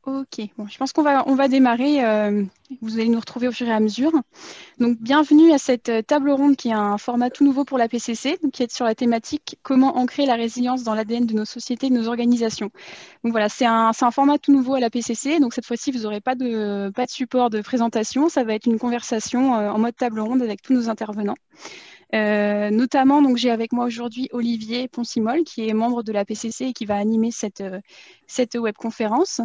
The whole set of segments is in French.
Ok, bon, je pense qu'on va démarrer. Vous allez nous retrouver au fur et à mesure. Donc, bienvenue à cette table ronde qui est un format tout nouveau pour la PCC, donc qui est sur la thématique comment ancrer la résilience dans l'ADN de nos sociétés et de nos organisations. Donc voilà, c'est un format tout nouveau à la PCC. Donc cette fois-ci, vous n'aurez pas de support de présentation. Ça va être une conversation en mode table ronde avec tous nos intervenants. Notamment, donc j'ai avec moi aujourd'hui Olivier Ponsimol, qui est membre de la PCC et qui va animer cette webconférence.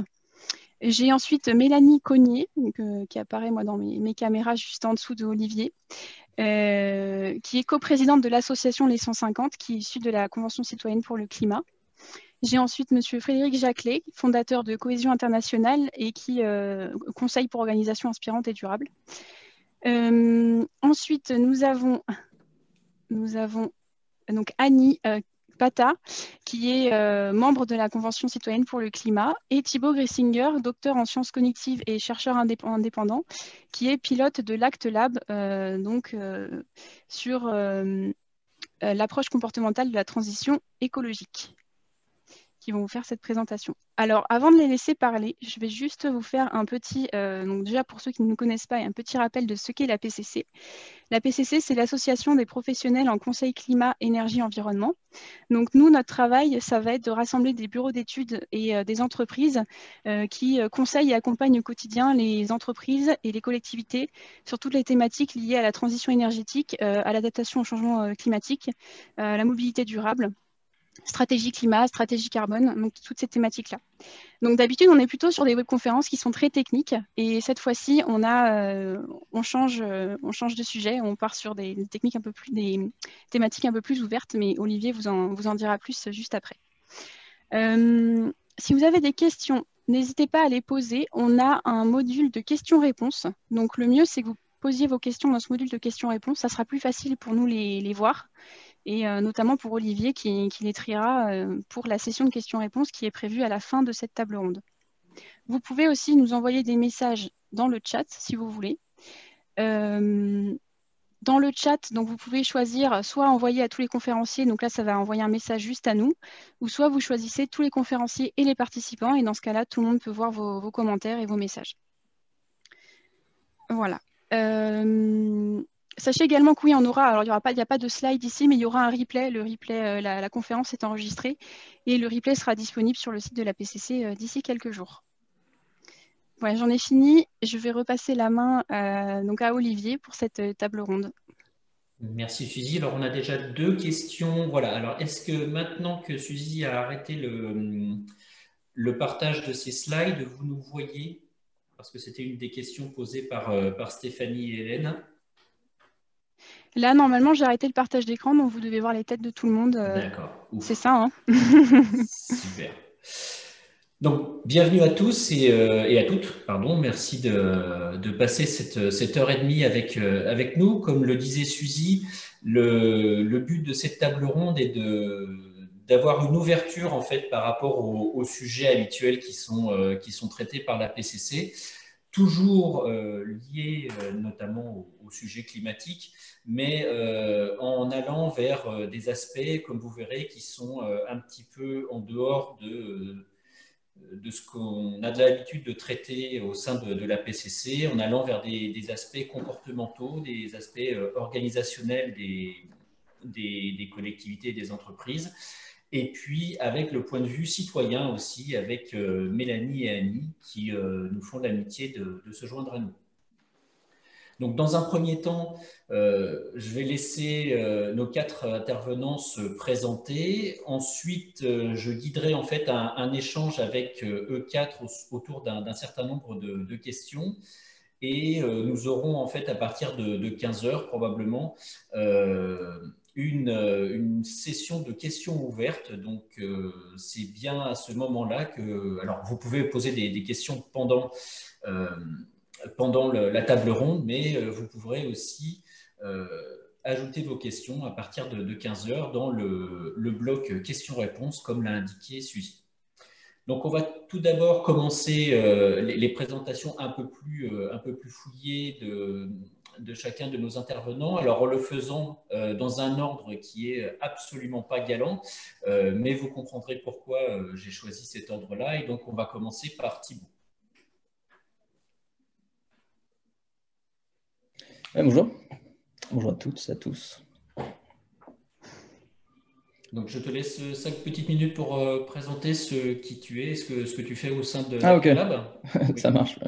J'ai ensuite Mélanie Cognier, donc, qui apparaît moi dans mes caméras juste en dessous de Olivier, qui est coprésidente de l'association Les 150, qui est issue de la Convention citoyenne pour le climat. J'ai ensuite Monsieur Frédéric Jaclet, fondateur de Cohésion internationale et qui conseille pour organisations inspirantes et durables. Ensuite, nous avons donc Annie Pata, qui est membre de la Convention citoyenne pour le climat, et Thibaut Gressinger, docteur en sciences cognitives et chercheur indépendant, qui est pilote de l'Act Lab, sur l'approche comportementale de la transition écologique, qui vont vous faire cette présentation. Alors, avant de les laisser parler, je vais juste vous faire un petit, donc déjà pour ceux qui ne nous connaissent pas, un petit rappel de ce qu'est la PCC. La PCC, c'est l'association des professionnels en conseil climat, énergie, environnement. Donc nous, notre travail, ça va être de rassembler des bureaux d'études et des entreprises qui conseillent et accompagnent au quotidien les entreprises et les collectivités sur toutes les thématiques liées à la transition énergétique, à l'adaptation au changement climatique, à la mobilité durable, stratégie climat, stratégie carbone, donc toutes ces thématiques-là. Donc d'habitude, on est plutôt sur des webconférences qui sont très techniques et cette fois-ci, on change de sujet, on part sur des thématiques un peu plus ouvertes, mais Olivier vous en dira plus juste après. Si vous avez des questions, n'hésitez pas à les poser. On a un module de questions-réponses. Donc le mieux, c'est que vous posiez vos questions dans ce module de questions-réponses. Ça sera plus facile pour nous les voir et notamment pour Olivier qui les triera pour la session de questions-réponses qui est prévue à la fin de cette table ronde. Vous pouvez aussi nous envoyer des messages dans le chat si vous voulez. Dans le chat, donc vous pouvez choisir soit envoyer à tous les conférenciers, donc là ça va envoyer un message juste à nous, ou soit vous choisissez tous les conférenciers et les participants, et dans ce cas-là, tout le monde peut voir vos commentaires et vos messages. Voilà. Sachez également que oui, on aura, alors il n'y a pas de slide ici, mais il y aura un replay. Le replay, la conférence est enregistrée et le replay sera disponible sur le site de la PCC d'ici quelques jours. Voilà, j'en ai fini. Je vais repasser la main donc à Olivier pour cette table ronde. Merci Suzy. Alors on a déjà deux questions. Voilà. Alors est-ce que maintenant que Suzy a arrêté le partage de ses slides, vous nous voyez? Parce que c'était une des questions posées par Stéphanie et Hélène. Là, normalement, j'ai arrêté le partage d'écran, donc vous devez voir les têtes de tout le monde. D'accord. C'est Ouf. ça, hein. Super. Donc, bienvenue à tous et à toutes. Pardon, merci de passer cette heure et demie avec nous. Comme le disait Suzy, le but de cette table ronde est d'avoir une ouverture en fait par rapport aux sujets habituels qui sont traités par la PCC, toujours liés notamment au sujet climatique, mais en allant vers des aspects, comme vous verrez, qui sont un petit peu en dehors de ce qu'on a de l'habitude de traiter au sein de la PCC, en allant vers des aspects comportementaux, des aspects organisationnels des collectivités et des entreprises, et puis avec le point de vue citoyen aussi, avec Mélanie et Annie qui nous font l'amitié de se joindre à nous. Donc, dans un premier temps, je vais laisser nos quatre intervenants se présenter. Ensuite, je guiderai en fait un échange avec eux quatre autour d'un certain nombre de questions. Et nous aurons en fait à partir de 15 heures probablement une session de questions ouvertes. Donc, c'est bien à ce moment-là que... Alors, vous pouvez poser des questions pendant la table ronde, mais vous pourrez aussi ajouter vos questions à partir de 15 heures dans le bloc questions-réponses, comme l'a indiqué Suzy. Donc, on va tout d'abord commencer les présentations un peu plus fouillées de chacun de nos intervenants. Alors, en le faisant dans un ordre qui est absolument pas galant, mais vous comprendrez pourquoi j'ai choisi cet ordre-là. Et donc, on va commencer par Thibaut. Bonjour. Bonjour à toutes et à tous. Donc, je te laisse 5 petites minutes pour présenter qui tu es et ce que tu fais au sein de Ah, ok. l'Aprelab. Oui. Ça marche.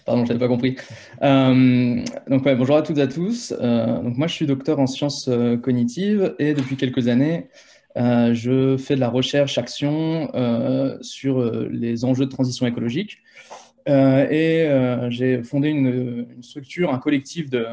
Pardon, je n'avais pas compris. Donc, bonjour à toutes et à tous. Donc, moi, je suis docteur en sciences cognitives et depuis quelques années, je fais de la recherche-action sur les enjeux de transition écologique. J'ai fondé une structure, un collectif de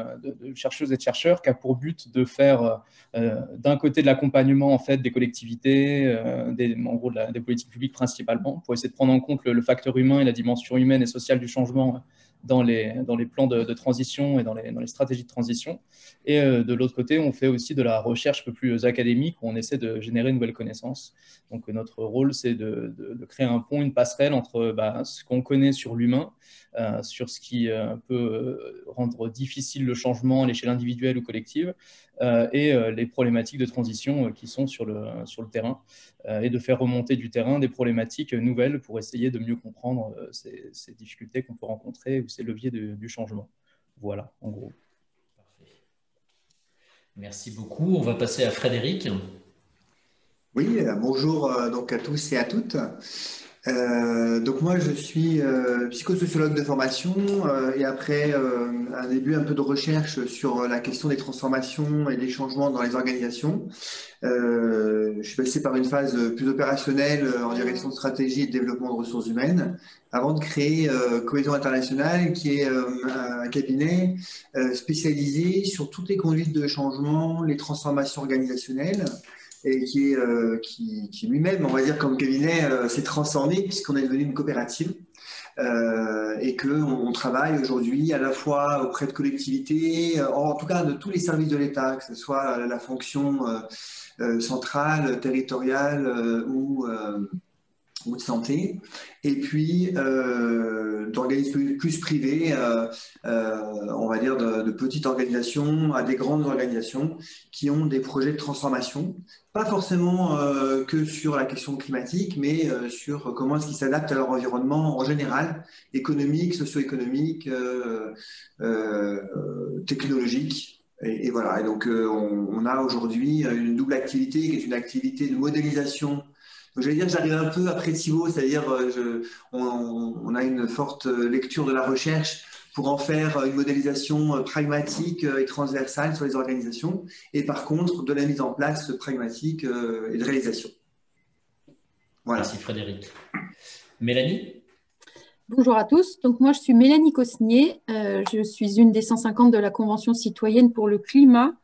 chercheuses et de chercheurs qui a pour but de faire d'un côté de l'accompagnement en fait, des collectivités, en gros des politiques publiques principalement, pour essayer de prendre en compte le facteur humain et la dimension humaine et sociale du changement dans les plans de transition et dans les stratégies de transition. Et de l'autre côté, on fait aussi de la recherche un peu plus académique, où on essaie de générer une nouvelle connaissance. Donc notre rôle, c'est de créer un pont, une passerelle entre ce qu'on connaît sur l'humain, sur ce qui peut rendre difficile le changement à l'échelle individuelle ou collective, et les problématiques de transition qui sont sur le terrain, et de faire remonter du terrain des problématiques nouvelles pour essayer de mieux comprendre ces difficultés qu'on peut rencontrer ou ces leviers du changement. Voilà, en gros. Parfait. Merci beaucoup. On va passer à Frédéric. Oui, bonjour donc à tous et à toutes. Donc moi je suis psychosociologue de formation et après un début un peu de recherche sur la question des transformations et des changements dans les organisations. Je suis passé par une phase plus opérationnelle en direction de stratégie et de développement de ressources humaines avant de créer Cohésion Internationale, qui est un cabinet spécialisé sur toutes les conduites de changement, les transformations organisationnelles, et qui lui-même, on va dire, comme cabinet, s'est transformé puisqu'on est devenu une coopérative. Et qu'on travaille aujourd'hui à la fois auprès de collectivités, en tout cas de tous les services de l'État, que ce soit la fonction centrale, territoriale ou de santé, et puis d'organismes plus privés, on va dire de petites organisations à des grandes organisations qui ont des projets de transformation, pas forcément que sur la question climatique, mais sur comment est-ce qu'ils s'adaptent à leur environnement en général, économique, socio-économique, technologique. Et voilà, et donc on a aujourd'hui une double activité qui est une activité de modélisation. Donc, j'allais dire que j'arrive un peu après Thibaut, c'est-à-dire on a une forte lecture de la recherche pour en faire une modélisation pragmatique et transversale sur les organisations, et par contre de la mise en place pragmatique et de réalisation. Voilà. Merci Frédéric. Mélanie ? Bonjour à tous, donc moi je suis Mélanie Cosnier, je suis une des 150 de la Convention citoyenne pour le climat.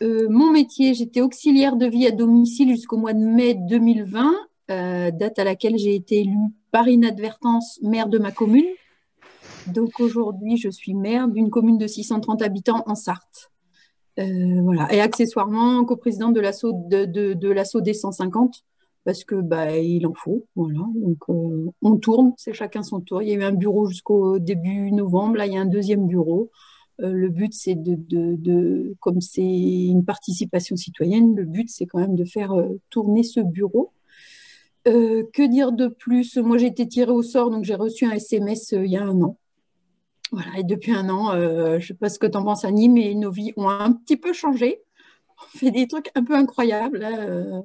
Mon métier, j'étais auxiliaire de vie à domicile jusqu'au mois de mai 2020, date à laquelle j'ai été élue par inadvertance maire de ma commune. Donc aujourd'hui, je suis maire d'une commune de 630 habitants en Sarthe. Voilà. Et accessoirement, coprésidente de l'assaut des 150, parce que il en faut. Voilà. Donc on tourne, c'est chacun son tour. Il y a eu un bureau jusqu'au début novembre, là il y a un deuxième bureau. Le but, c'est comme c'est une participation citoyenne, le but, c'est quand même de faire tourner ce bureau. Que dire de plus? Moi, j'ai été tirée au sort, donc j'ai reçu un SMS il y a un an. Voilà, et depuis un an, je ne sais pas ce que tu en penses, Annie, mais nos vies ont un petit peu changé. On fait des trucs un peu incroyables. Là,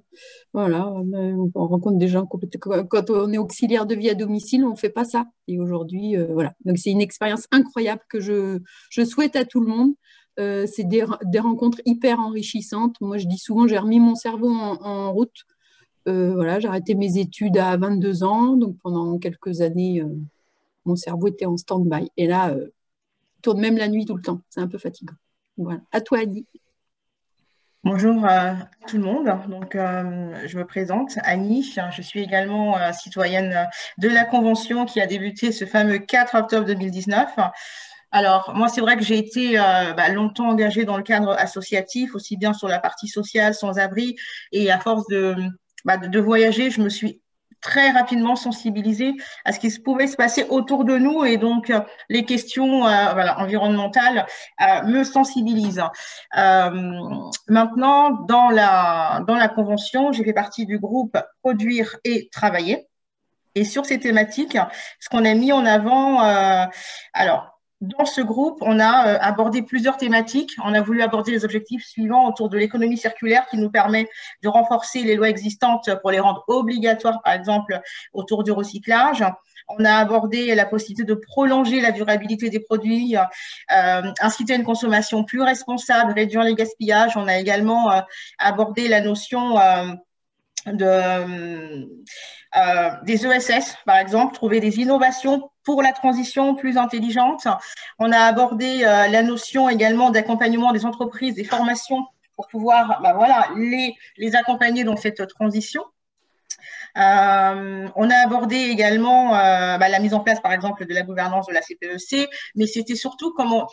voilà, on rencontre des gens quand on est auxiliaire de vie à domicile, on ne fait pas ça. Et aujourd'hui, voilà. Donc c'est une expérience incroyable que je souhaite à tout le monde. C'est des rencontres hyper enrichissantes. Moi, je dis souvent, j'ai remis mon cerveau en route. Voilà, j'ai arrêté mes études à 22 ans. Donc pendant quelques années, mon cerveau était en stand-by. Et là, il tourne même la nuit tout le temps. C'est un peu fatigant. Voilà. À toi, Annie. Bonjour à tout le monde. Donc, je me présente, Annie. Je suis également citoyenne de la Convention qui a débuté ce fameux 4 octobre 2019. Alors, moi, c'est vrai que j'ai été longtemps engagée dans le cadre associatif, aussi bien sur la partie sociale, sans-abri, et à force de voyager, je me suis très rapidement sensibilisée à ce qui pouvait se passer autour de nous, et donc les questions environnementales me sensibilisent. Maintenant, dans la Convention, j'ai fait partie du groupe Produire et Travailler. Et sur ces thématiques, ce qu'on a mis en avant, dans ce groupe, on a abordé plusieurs thématiques. On a voulu aborder les objectifs suivants autour de l'économie circulaire qui nous permet de renforcer les lois existantes pour les rendre obligatoires, par exemple, autour du recyclage. On a abordé la possibilité de prolonger la durabilité des produits, inciter à une consommation plus responsable, réduire les gaspillages. On a également abordé la notion des ESS, par exemple, trouver des innovations pour la transition plus intelligente. On a abordé la notion également d'accompagnement des entreprises, des formations pour pouvoir les accompagner dans cette transition. On a abordé également la mise en place, par exemple, de la gouvernance de la CPEC, mais c'était surtout comment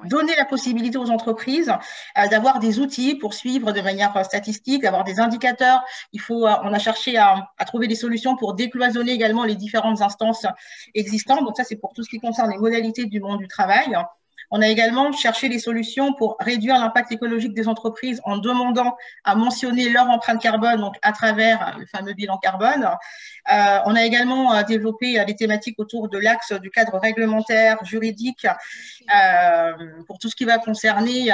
donner la possibilité aux entreprises d'avoir des outils pour suivre de manière statistique, d'avoir des indicateurs. On a cherché à trouver des solutions pour décloisonner également les différentes instances existantes. Donc ça, c'est pour tout ce qui concerne les modalités du monde du travail. On a également cherché des solutions pour réduire l'impact écologique des entreprises en demandant à mentionner leur empreinte carbone, donc à travers le fameux bilan carbone. On a également développé des thématiques autour de l'axe du cadre réglementaire, juridique, pour tout ce qui va concerner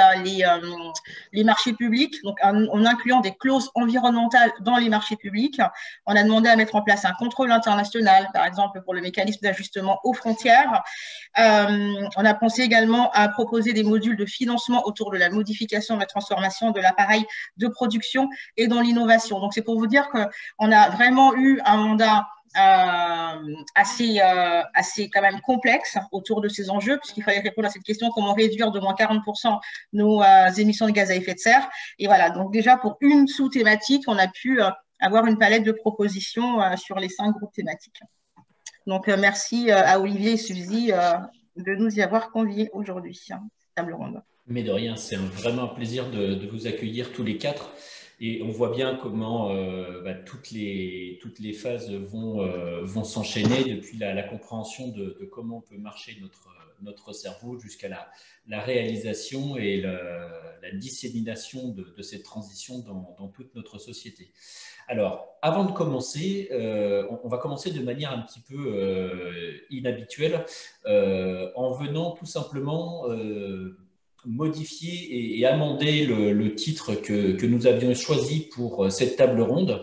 les marchés publics, donc en incluant des clauses environnementales dans les marchés publics. On a demandé à mettre en place un contrôle international, par exemple pour le mécanisme d'ajustement aux frontières. On a pensé également à proposer des modules de financement autour de la modification et la transformation de l'appareil de production et dans l'innovation. Donc, c'est pour vous dire qu'on a vraiment eu un mandat assez quand même complexe autour de ces enjeux, puisqu'il fallait répondre à cette question, comment réduire de moins 40% nos émissions de gaz à effet de serre. Et voilà, donc déjà pour une sous-thématique, on a pu avoir une palette de propositions sur les 5 groupes thématiques. Donc, merci à Olivier et Suzy de nous y avoir conviés aujourd'hui, table ronde. Mais de rien, c'est vraiment un plaisir de vous accueillir tous les 4. Et on voit bien comment toutes les phases vont s'enchaîner depuis la compréhension de comment on peut marcher notre cerveau jusqu'à la réalisation et la dissémination de cette transition dans toute notre société. Alors, avant de commencer, on va commencer de manière un petit peu inhabituelle en venant tout simplement modifier et amender le titre que nous avions choisi pour cette table ronde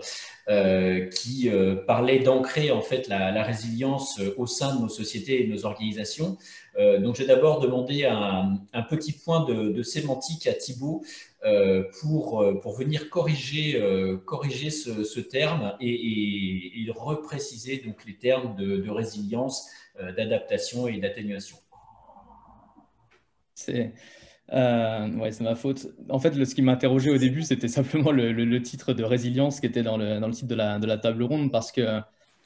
qui parlait d'ancrer en fait la résilience au sein de nos sociétés et de nos organisations. Donc, j'ai d'abord demandé un petit point de sémantique à Thibaut pour venir corriger ce terme et repréciser donc les termes de résilience, d'adaptation et d'atténuation. C'est ma faute. En fait, ce qui m'interrogeait au début, c'était simplement le titre de résilience qui était dans le titre de la table ronde, parce que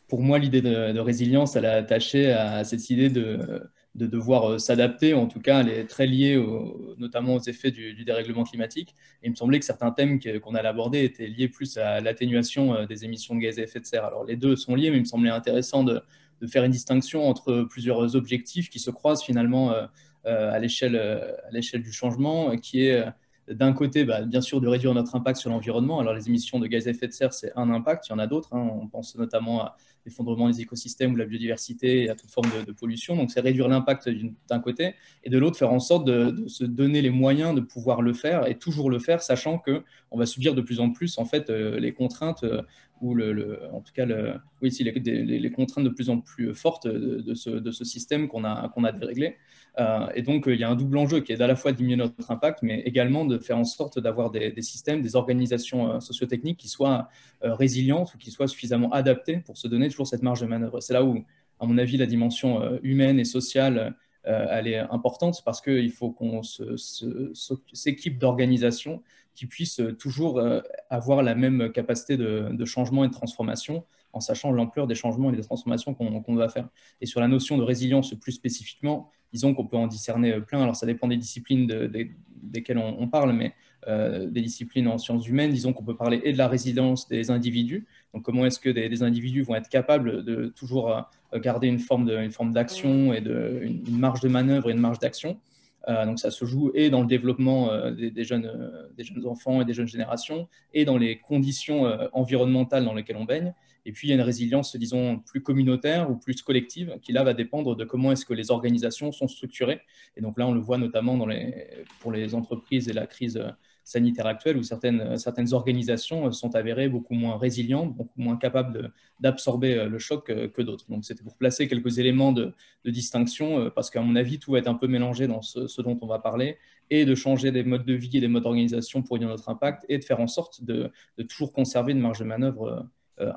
pour moi, l'idée de résilience, elle est attachée à cette idée de devoir s'adapter. En tout cas, elle est très liée notamment aux effets du dérèglement climatique. Et il me semblait que certains thèmes qu'on allait aborder étaient liés plus à l'atténuation des émissions de gaz à effet de serre. Alors, les deux sont liés, mais il me semblait intéressant de faire une distinction entre plusieurs objectifs qui se croisent finalement à l'échelle du changement, qui est d'un côté, bien sûr, de réduire notre impact sur l'environnement. Alors, les émissions de gaz à effet de serre, c'est un impact, il y en a d'autres. On pense notamment à l'effondrement des écosystèmes ou la biodiversité et à toute forme de pollution. Donc, c'est réduire l'impact d'un côté, et de l'autre, faire en sorte de se donner les moyens de pouvoir le faire et toujours le faire, sachant qu'on va subir de plus en plus en fait, les contraintes ou en tout cas les contraintes de plus en plus fortes de ce système qu'on a déréglé. Et donc, il y a un double enjeu qui est à la fois de diminuer notre impact, mais également de faire en sorte d'avoir des systèmes, des organisations sociotechniques qui soient résilientes ou qui soient suffisamment adaptées pour se donner toujours cette marge de manœuvre. C'est là où, à mon avis, la dimension humaine et sociale, elle est importante, parce qu'il faut qu'on s'équipe d'organisations qui puissent toujours avoir la même capacité de changement et de transformation, en sachant l'ampleur des changements et des transformations qu'on va faire. Et sur la notion de résilience plus spécifiquement, disons qu'on peut en discerner plein. Alors, ça dépend des disciplines desquelles on parle, mais des disciplines en sciences humaines, disons qu'on peut parler et de la résilience des individus. Donc, comment est-ce que des individus vont être capables de toujours garder une forme d'action et une marge de manœuvre et une marge d'action. Donc, ça se joue et dans le développement des jeunes enfants et des jeunes générations et dans les conditions environnementales dans lesquelles on baigne. Et puis, il y a une résilience, disons, plus communautaire ou plus collective qui, là, va dépendre de comment est-ce que les organisations sont structurées. Et donc là, on le voit notamment pour les entreprises et la crise sanitaire actuelle où certaines organisations sont avérées beaucoup moins résilientes, beaucoup moins capables d'absorber le choc que d'autres. Donc, c'était pour placer quelques éléments de distinction parce qu'à mon avis, tout va être un peu mélangé dans ce dont on va parler et de changer des modes de vie et des modes d'organisation pour réduire notre impact et de faire en sorte de toujours conserver une marge de manœuvre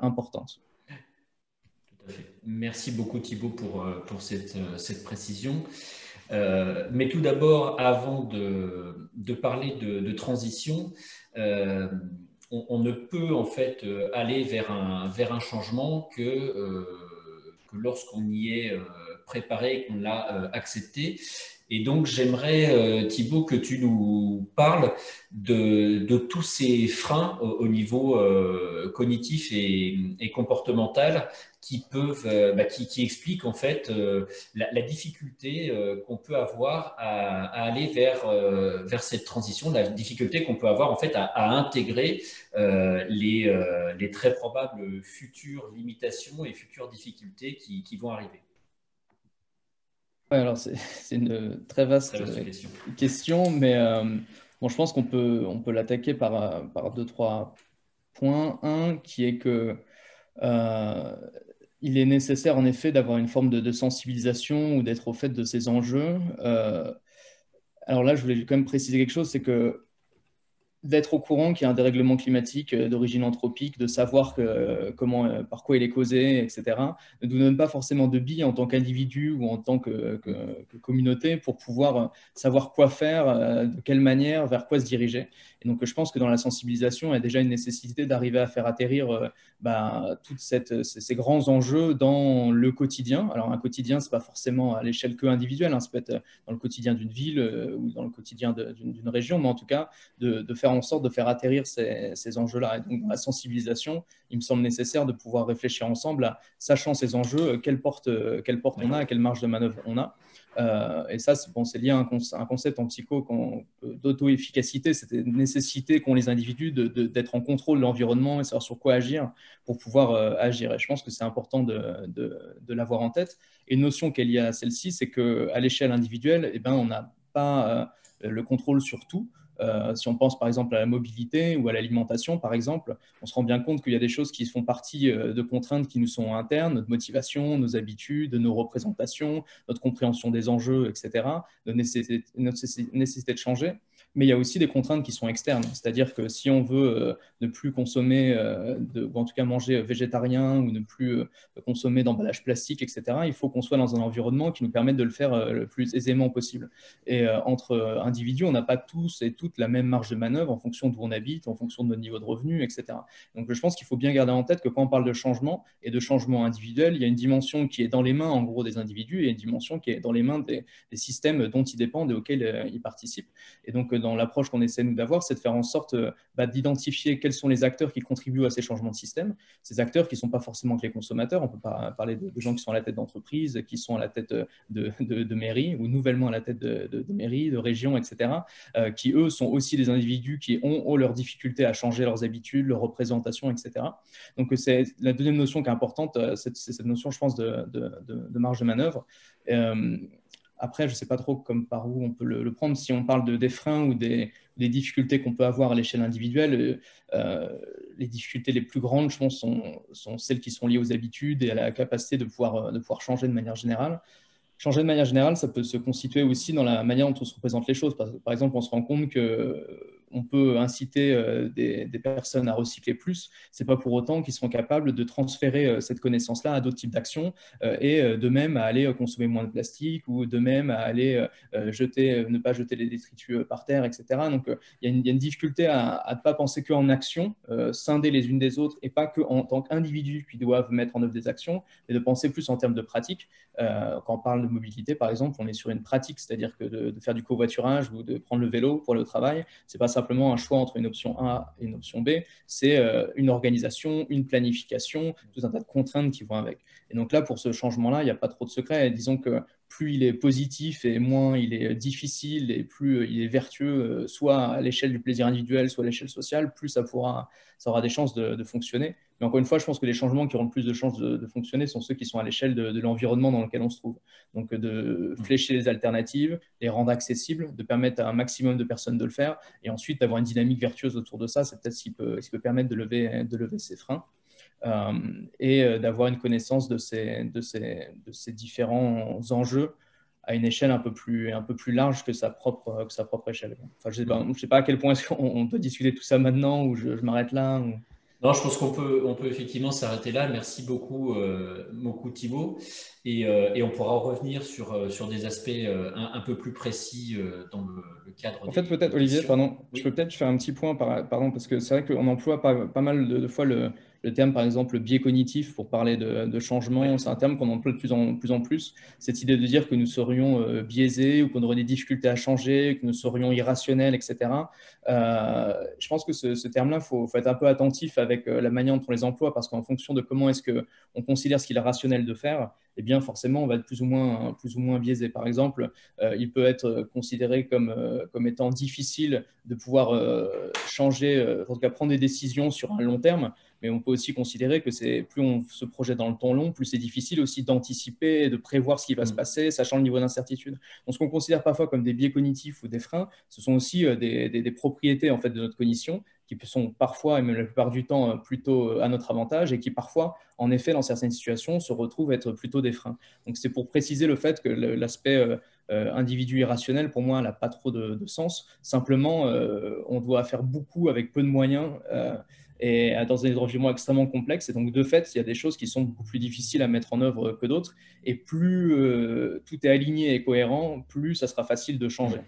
importante. Tout à fait. Merci beaucoup Thibaut pour cette précision. Mais tout d'abord, avant de parler de transition, on ne peut en fait aller vers un changement que lorsqu'on y est préparé et qu'on l'a accepté. Et donc, j'aimerais, Thibaut, que tu nous parles de tous ces freins au niveau cognitif et comportemental qui expliquent en fait la difficulté qu'on peut avoir à aller vers cette transition, la difficulté qu'on peut avoir en fait à intégrer les très probables futures limitations et futures difficultés qui vont arriver. Ouais, alors c'est une très vaste question, mais bon, je pense qu'on peut l'attaquer par deux, trois points. Un, qui est que il est nécessaire en effet d'avoir une forme de sensibilisation ou d'être au fait de ces enjeux. Alors là, je voulais quand même préciser quelque chose, c'est que d'être au courant qu'il y a un dérèglement climatique d'origine anthropique, de savoir par quoi il est causé, etc., ne nous donne pas forcément de billes en tant qu'individu ou en tant que communauté pour pouvoir savoir quoi faire, de quelle manière, vers quoi se diriger. Et donc, je pense que dans la sensibilisation, il y a déjà une nécessité d'arriver à faire atterrir tous ces grands enjeux dans le quotidien. Alors, un quotidien, ce n'est pas forcément à l'échelle individuelle, hein, ça peut être dans le quotidien d'une ville ou dans le quotidien d'une région, mais en tout cas, de faire en sorte de faire atterrir ces enjeux-là. Et donc, dans la sensibilisation, il me semble nécessaire de pouvoir réfléchir ensemble sachant ces enjeux, quelle porte on a, quelle marge de manœuvre on a. Et ça, c'est lié à un concept en psycho d'auto-efficacité, cette nécessité qu'ont les individus d'être en contrôle de l'environnement et savoir sur quoi agir pour pouvoir agir. Et je pense que c'est important de l'avoir en tête. Et une notion qui est liée à celle-ci, c'est qu'à l'échelle individuelle, on n'a pas le contrôle sur tout. Si on pense par exemple à la mobilité ou à l'alimentation, par exemple, on se rend bien compte qu'il y a des choses qui font partie de contraintes qui nous sont internes, notre motivation, nos habitudes, nos représentations, notre compréhension des enjeux, etc., notre nécessité de changer. Mais il y a aussi des contraintes qui sont externes, c'est-à-dire que si on veut ne plus consommer, ou en tout cas manger végétarien ou ne plus consommer d'emballage plastique, etc., il faut qu'on soit dans un environnement qui nous permette de le faire le plus aisément possible. Et entre individus, on n'a pas tous et toutes la même marge de manœuvre en fonction d'où on habite, en fonction de notre niveau de revenu, etc. Donc je pense qu'il faut bien garder en tête que quand on parle de changement et de changement individuel, il y a une dimension qui est dans les mains en gros des individus et une dimension qui est dans les mains des systèmes dont ils dépendent et auxquels ils participent. Et donc dans l'approche qu'on essaie nous d'avoir, c'est de faire en sorte d'identifier quels sont les acteurs qui contribuent à ces changements de système. Ces acteurs qui ne sont pas forcément que les consommateurs, on peut pas parler de gens qui sont à la tête d'entreprises, qui sont à la tête de mairies ou nouvellement à la tête de mairies, de régions, etc., qui eux sont aussi des individus qui ont leurs difficultés à changer leurs habitudes, leurs représentations, etc. Donc c'est la deuxième notion qui est importante, c'est cette notion, je pense, de marge de manœuvre. Après, je ne sais pas trop par où on peut le prendre. Si on parle des freins ou des difficultés qu'on peut avoir à l'échelle individuelle, les difficultés les plus grandes, je pense, sont celles qui sont liées aux habitudes et à la capacité de pouvoir changer de manière générale. Changer de manière générale, ça peut se constituer aussi dans la manière dont on se représente les choses. Par exemple, on se rend compte qu'on peut inciter des personnes à recycler plus. Ce n'est pas pour autant qu'ils seront capables de transférer cette connaissance-là à d'autres types d'actions et de même à aller consommer moins de plastique ou de même à aller ne pas jeter les détritus par terre, etc. Donc, il y a une difficulté à ne pas penser qu'en action, scinder les unes des autres et pas qu'en tant qu'individus qui doivent mettre en œuvre des actions, mais de penser plus en termes de pratique. Quand on parle de mobilité, par exemple, on est sur une pratique, c'est-à-dire que de faire du covoiturage ou de prendre le vélo pour aller au travail, ce n'est pas simplement un choix entre une option A et une option B, c'est une organisation, une planification, tout un tas de contraintes qui vont avec. Et donc là, pour ce changement-là, il n'y a pas trop de secret. Et disons que plus il est positif et moins il est difficile et plus il est vertueux, soit à l'échelle du plaisir individuel, soit à l'échelle sociale, plus ça aura des chances de fonctionner. Mais encore une fois, je pense que les changements qui auront le plus de chances de fonctionner sont ceux qui sont à l'échelle de l'environnement dans lequel on se trouve. Donc, de flécher les alternatives, les rendre accessibles, de permettre à un maximum de personnes de le faire, et ensuite d'avoir une dynamique vertueuse autour de ça, c'est peut-être ce qui peut permettre de lever ces freins. Et d'avoir une connaissance de ces différents enjeux à une échelle un peu plus large que sa propre échelle. Enfin, je ne sais pas à quel point on peut discuter tout ça maintenant ou je m'arrête là. Ou... Non, je pense qu'on peut effectivement s'arrêter là. Merci beaucoup, Thibaut. Et on pourra revenir sur des aspects un peu plus précis dans le cadre. En fait, peut-être, Olivier, pardon, oui. Je peux peut-être faire un petit point, pardon, parce que c'est vrai qu'on emploie pas mal de fois le terme, par exemple, le biais cognitif pour parler de changement. Oui. C'est un terme qu'on emploie de plus en plus. Cette idée de dire que nous serions biaisés ou qu'on aurait des difficultés à changer, que nous serions irrationnels, etc. Je pense que ce terme-là, il faut être un peu attentif avec la manière dont on les emploie, parce qu'en fonction de comment est-ce qu'on considère ce qu'il est rationnel de faire, eh bien, forcément, on va être plus ou moins biaisé. Par exemple, il peut être considéré comme étant difficile de pouvoir changer, en tout cas prendre des décisions sur un long terme, mais on peut aussi considérer que plus on se projette dans le temps long, plus c'est difficile aussi d'anticiper et de prévoir ce qui va se passer, sachant le niveau d'incertitude. Donc, ce qu'on considère parfois comme des biais cognitifs ou des freins, ce sont aussi des propriétés en fait, de notre cognition qui sont parfois, et même la plupart du temps, plutôt à notre avantage et qui parfois, en effet, dans certaines situations, se retrouvent être plutôt des freins. Donc, c'est pour préciser le fait que l'aspect individu irrationnel, pour moi, n'a pas trop de sens. Simplement, on doit faire beaucoup avec peu de moyens et dans des environnements extrêmement complexes. Et donc, de fait, il y a des choses qui sont beaucoup plus difficiles à mettre en œuvre que d'autres. Et plus tout est aligné et cohérent, plus ça sera facile de changer.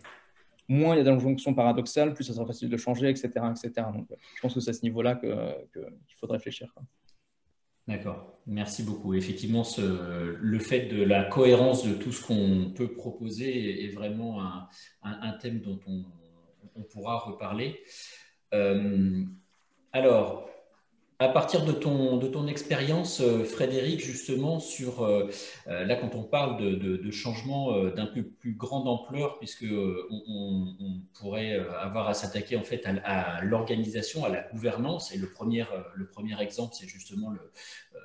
Moins il y a d'injonctions paradoxales, plus ça sera facile de changer, etc. etc. Donc, je pense que c'est à ce niveau-là qu'il faudrait réfléchir. D'accord, merci beaucoup. Effectivement, le fait de la cohérence de tout ce qu'on peut proposer est vraiment un thème dont on pourra reparler. Alors, à partir de ton expérience, Frédéric, justement, là, quand on parle de changements d'un peu plus grande ampleur, puisque on pourrait avoir à s'attaquer en fait à l'organisation, à la gouvernance, et le premier exemple, c'est justement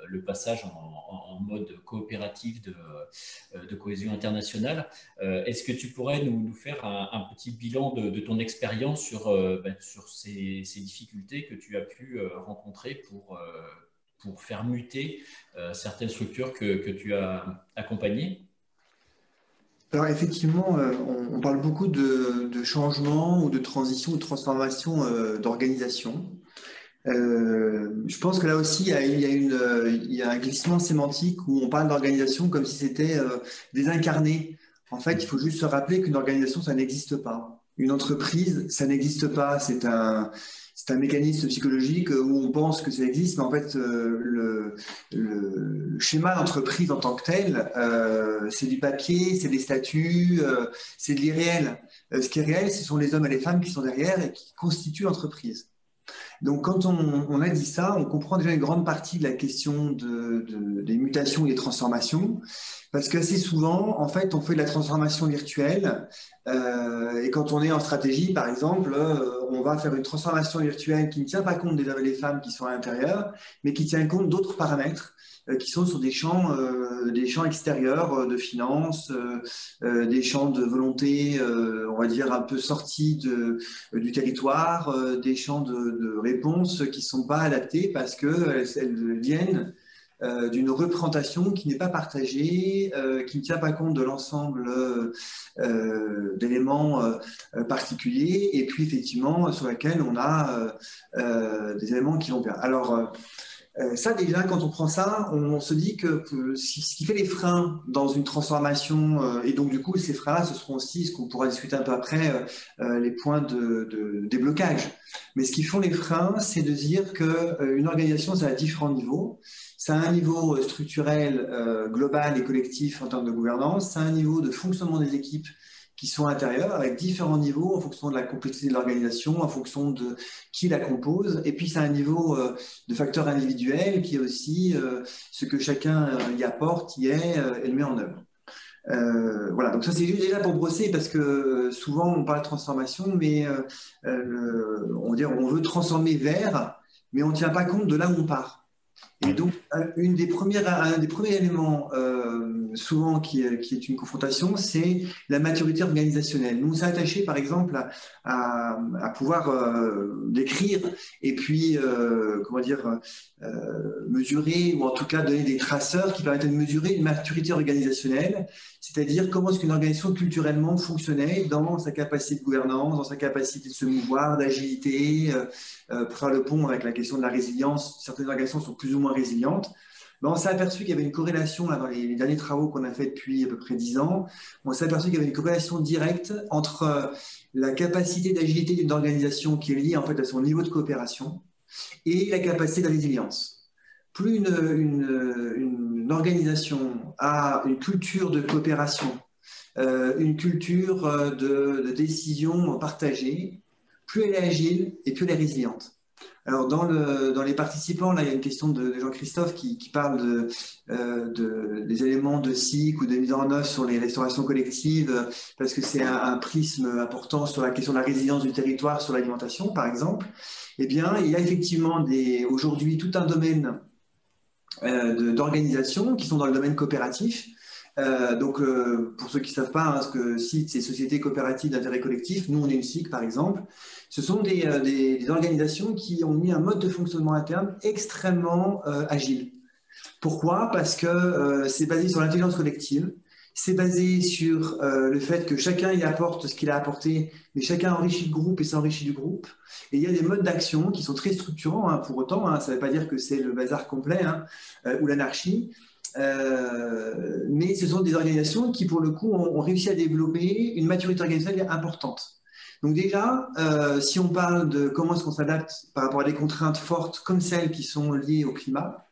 le passage en mode coopératif de cohésion internationale. Est-ce que tu pourrais nous faire un petit bilan de ton expérience sur ces difficultés que tu as pu rencontrer pour faire muter certaines structures que tu as accompagnées? Alors effectivement, on parle beaucoup de changement ou de transition ou de transformation d'organisation. Je pense que là aussi, il y a un glissement sémantique où on parle d'organisation comme si c'était désincarné. En fait, il faut juste se rappeler qu'une organisation, ça n'existe pas. Une entreprise, ça n'existe pas. C'est un mécanisme psychologique où on pense que ça existe, mais en fait, le schéma d'entreprise en tant que tel, c'est du papier, c'est des statuts, c'est de l'irréel. Ce qui est réel, ce sont les hommes et les femmes qui sont derrière et qui constituent l'entreprise. Donc, quand on a dit ça, on comprend déjà une grande partie de la question des mutations et des transformations, parce qu'assez souvent, en fait, on fait de la transformation virtuelle, et quand on est en stratégie, par exemple, on va faire une transformation virtuelle qui ne tient pas compte des hommes et des femmes qui sont à l'intérieur, mais qui tient compte d'autres paramètres qui sont sur des champs extérieurs de finances, des champs de volonté, on va dire un peu sortis du territoire, des champs de réponses qui ne sont pas adaptés parce qu'elles viennent d'une représentation qui n'est pas partagée, qui ne tient pas compte de l'ensemble d'éléments particuliers, et puis effectivement sur laquelle on a des éléments qui vont bien. Alors, ça déjà, quand on prend ça, on se dit que ce qui fait les freins dans une transformation, et donc du coup ces freins-là, ce seront aussi, ce qu'on pourra discuter un peu après, les points de déblocage. Mais ce qui font les freins, c'est de dire qu'une organisation, ça a différents niveaux. Ça a un niveau structurel, global et collectif en termes de gouvernance, ça a un niveau de fonctionnement des équipes qui sont intérieurs, avec différents niveaux en fonction de la complexité de l'organisation, en fonction de qui la compose. Et puis, c'est un niveau de facteur individuel qui est aussi ce que chacun y apporte, y est et le met en œuvre. Voilà, donc ça c'est juste déjà pour brosser parce que souvent on parle de transformation, mais on veut transformer vers, mais on ne tient pas compte de là où on part. Et donc, un des premiers éléments souvent qui est une confrontation, c'est la maturité organisationnelle. Nous, on s'est attaché, par exemple, à pouvoir décrire et puis, mesurer, ou en tout cas donner des traceurs qui permettent de mesurer une maturité organisationnelle, c'est-à-dire comment est-ce qu'une organisation culturellement fonctionnait dans sa capacité de gouvernance, dans sa capacité de se mouvoir, d'agilité, pour faire le pont avec la question de la résilience. Certaines organisations sont plus ou moins résilientes. Ben, on s'est aperçu qu'il y avait une corrélation là, dans les derniers travaux qu'on a fait depuis à peu près 10 ans. On s'est aperçu qu'il y avait une corrélation directe entre la capacité d'agilité d'une organisation qui est liée en fait à son niveau de coopération et la capacité de résilience. Plus une organisation a une culture de coopération, une culture de décision partagée, plus elle est agile et plus elle est résiliente. Alors, dans les participants, là, il y a une question de Jean-Christophe qui parle des éléments de cycle ou de mise en œuvre sur les restaurations collectives, parce que c'est un prisme important sur la question de la résilience du territoire, sur l'alimentation, par exemple. Eh bien, il y a effectivement aujourd'hui tout un domaine d'organisations qui sont dans le domaine coopératif. Pour ceux qui ne savent pas, hein, ce que CIT, c'est Société coopérative d'intérêt collectif. Nous, on est une SIC, par exemple. Ce sont des organisations qui ont mis un mode de fonctionnement interne extrêmement agile. Pourquoi? Parce que c'est basé sur l'intelligence collective. C'est basé sur le fait que chacun y apporte ce qu'il a apporté, mais chacun enrichit le groupe et s'enrichit du groupe. Et il y a des modes d'action qui sont très structurants, hein, pour autant. Hein, ça ne veut pas dire que c'est le bazar complet, hein, ou l'anarchie. Mais ce sont des organisations qui, pour le coup, ont réussi à développer une maturité organisationnelle importante. Donc déjà, si on parle de comment est-ce qu'on s'adapte par rapport à des contraintes fortes comme celles qui sont liées au climat,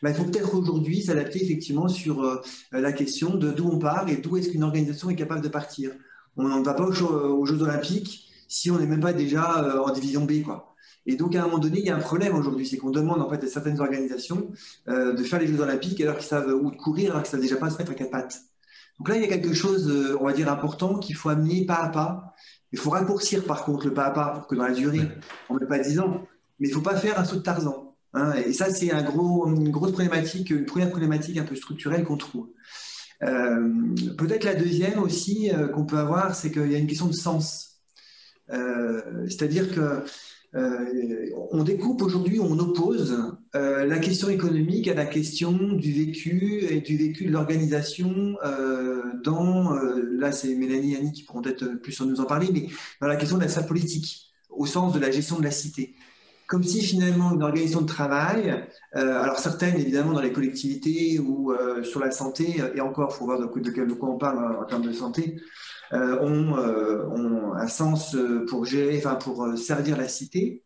il faut peut-être aujourd'hui s'adapter effectivement sur la question de d'où on part et d'où est-ce qu'une organisation est capable de partir. On ne va pas aux Jeux Olympiques si on n'est même pas déjà en division B, quoi. Et donc, à un moment donné, il y a un problème aujourd'hui, c'est qu'on demande en fait à certaines organisations de faire les Jeux Olympiques alors qu'ils savent, ou de courir alors qu'ils savent déjà pas se mettre à quatre pattes. Donc là, il y a quelque chose, on va dire, important qu'il faut amener pas à pas. Il faut raccourcir par contre le pas à pas pour que dans la durée, on ne met pas 10 ans. Mais il ne faut pas faire un saut de Tarzan. Hein, et ça, c'est une grosse problématique, une première problématique un peu structurelle qu'on trouve. Peut-être la deuxième aussi qu'on peut avoir, c'est qu'il y a une question de sens. C'est-à-dire que on découpe aujourd'hui, on oppose la question économique à la question du vécu et du vécu de l'organisation là c'est Mélanie et Annie qui pourront peut-être plus nous en parler, mais dans la question de la sphère politique, au sens de la gestion de la cité. Comme si finalement une organisation de travail, alors certaines évidemment dans les collectivités ou sur la santé, et encore, il faut voir de quoi on parle en termes de santé, ont un sens pour gérer, pour servir la cité.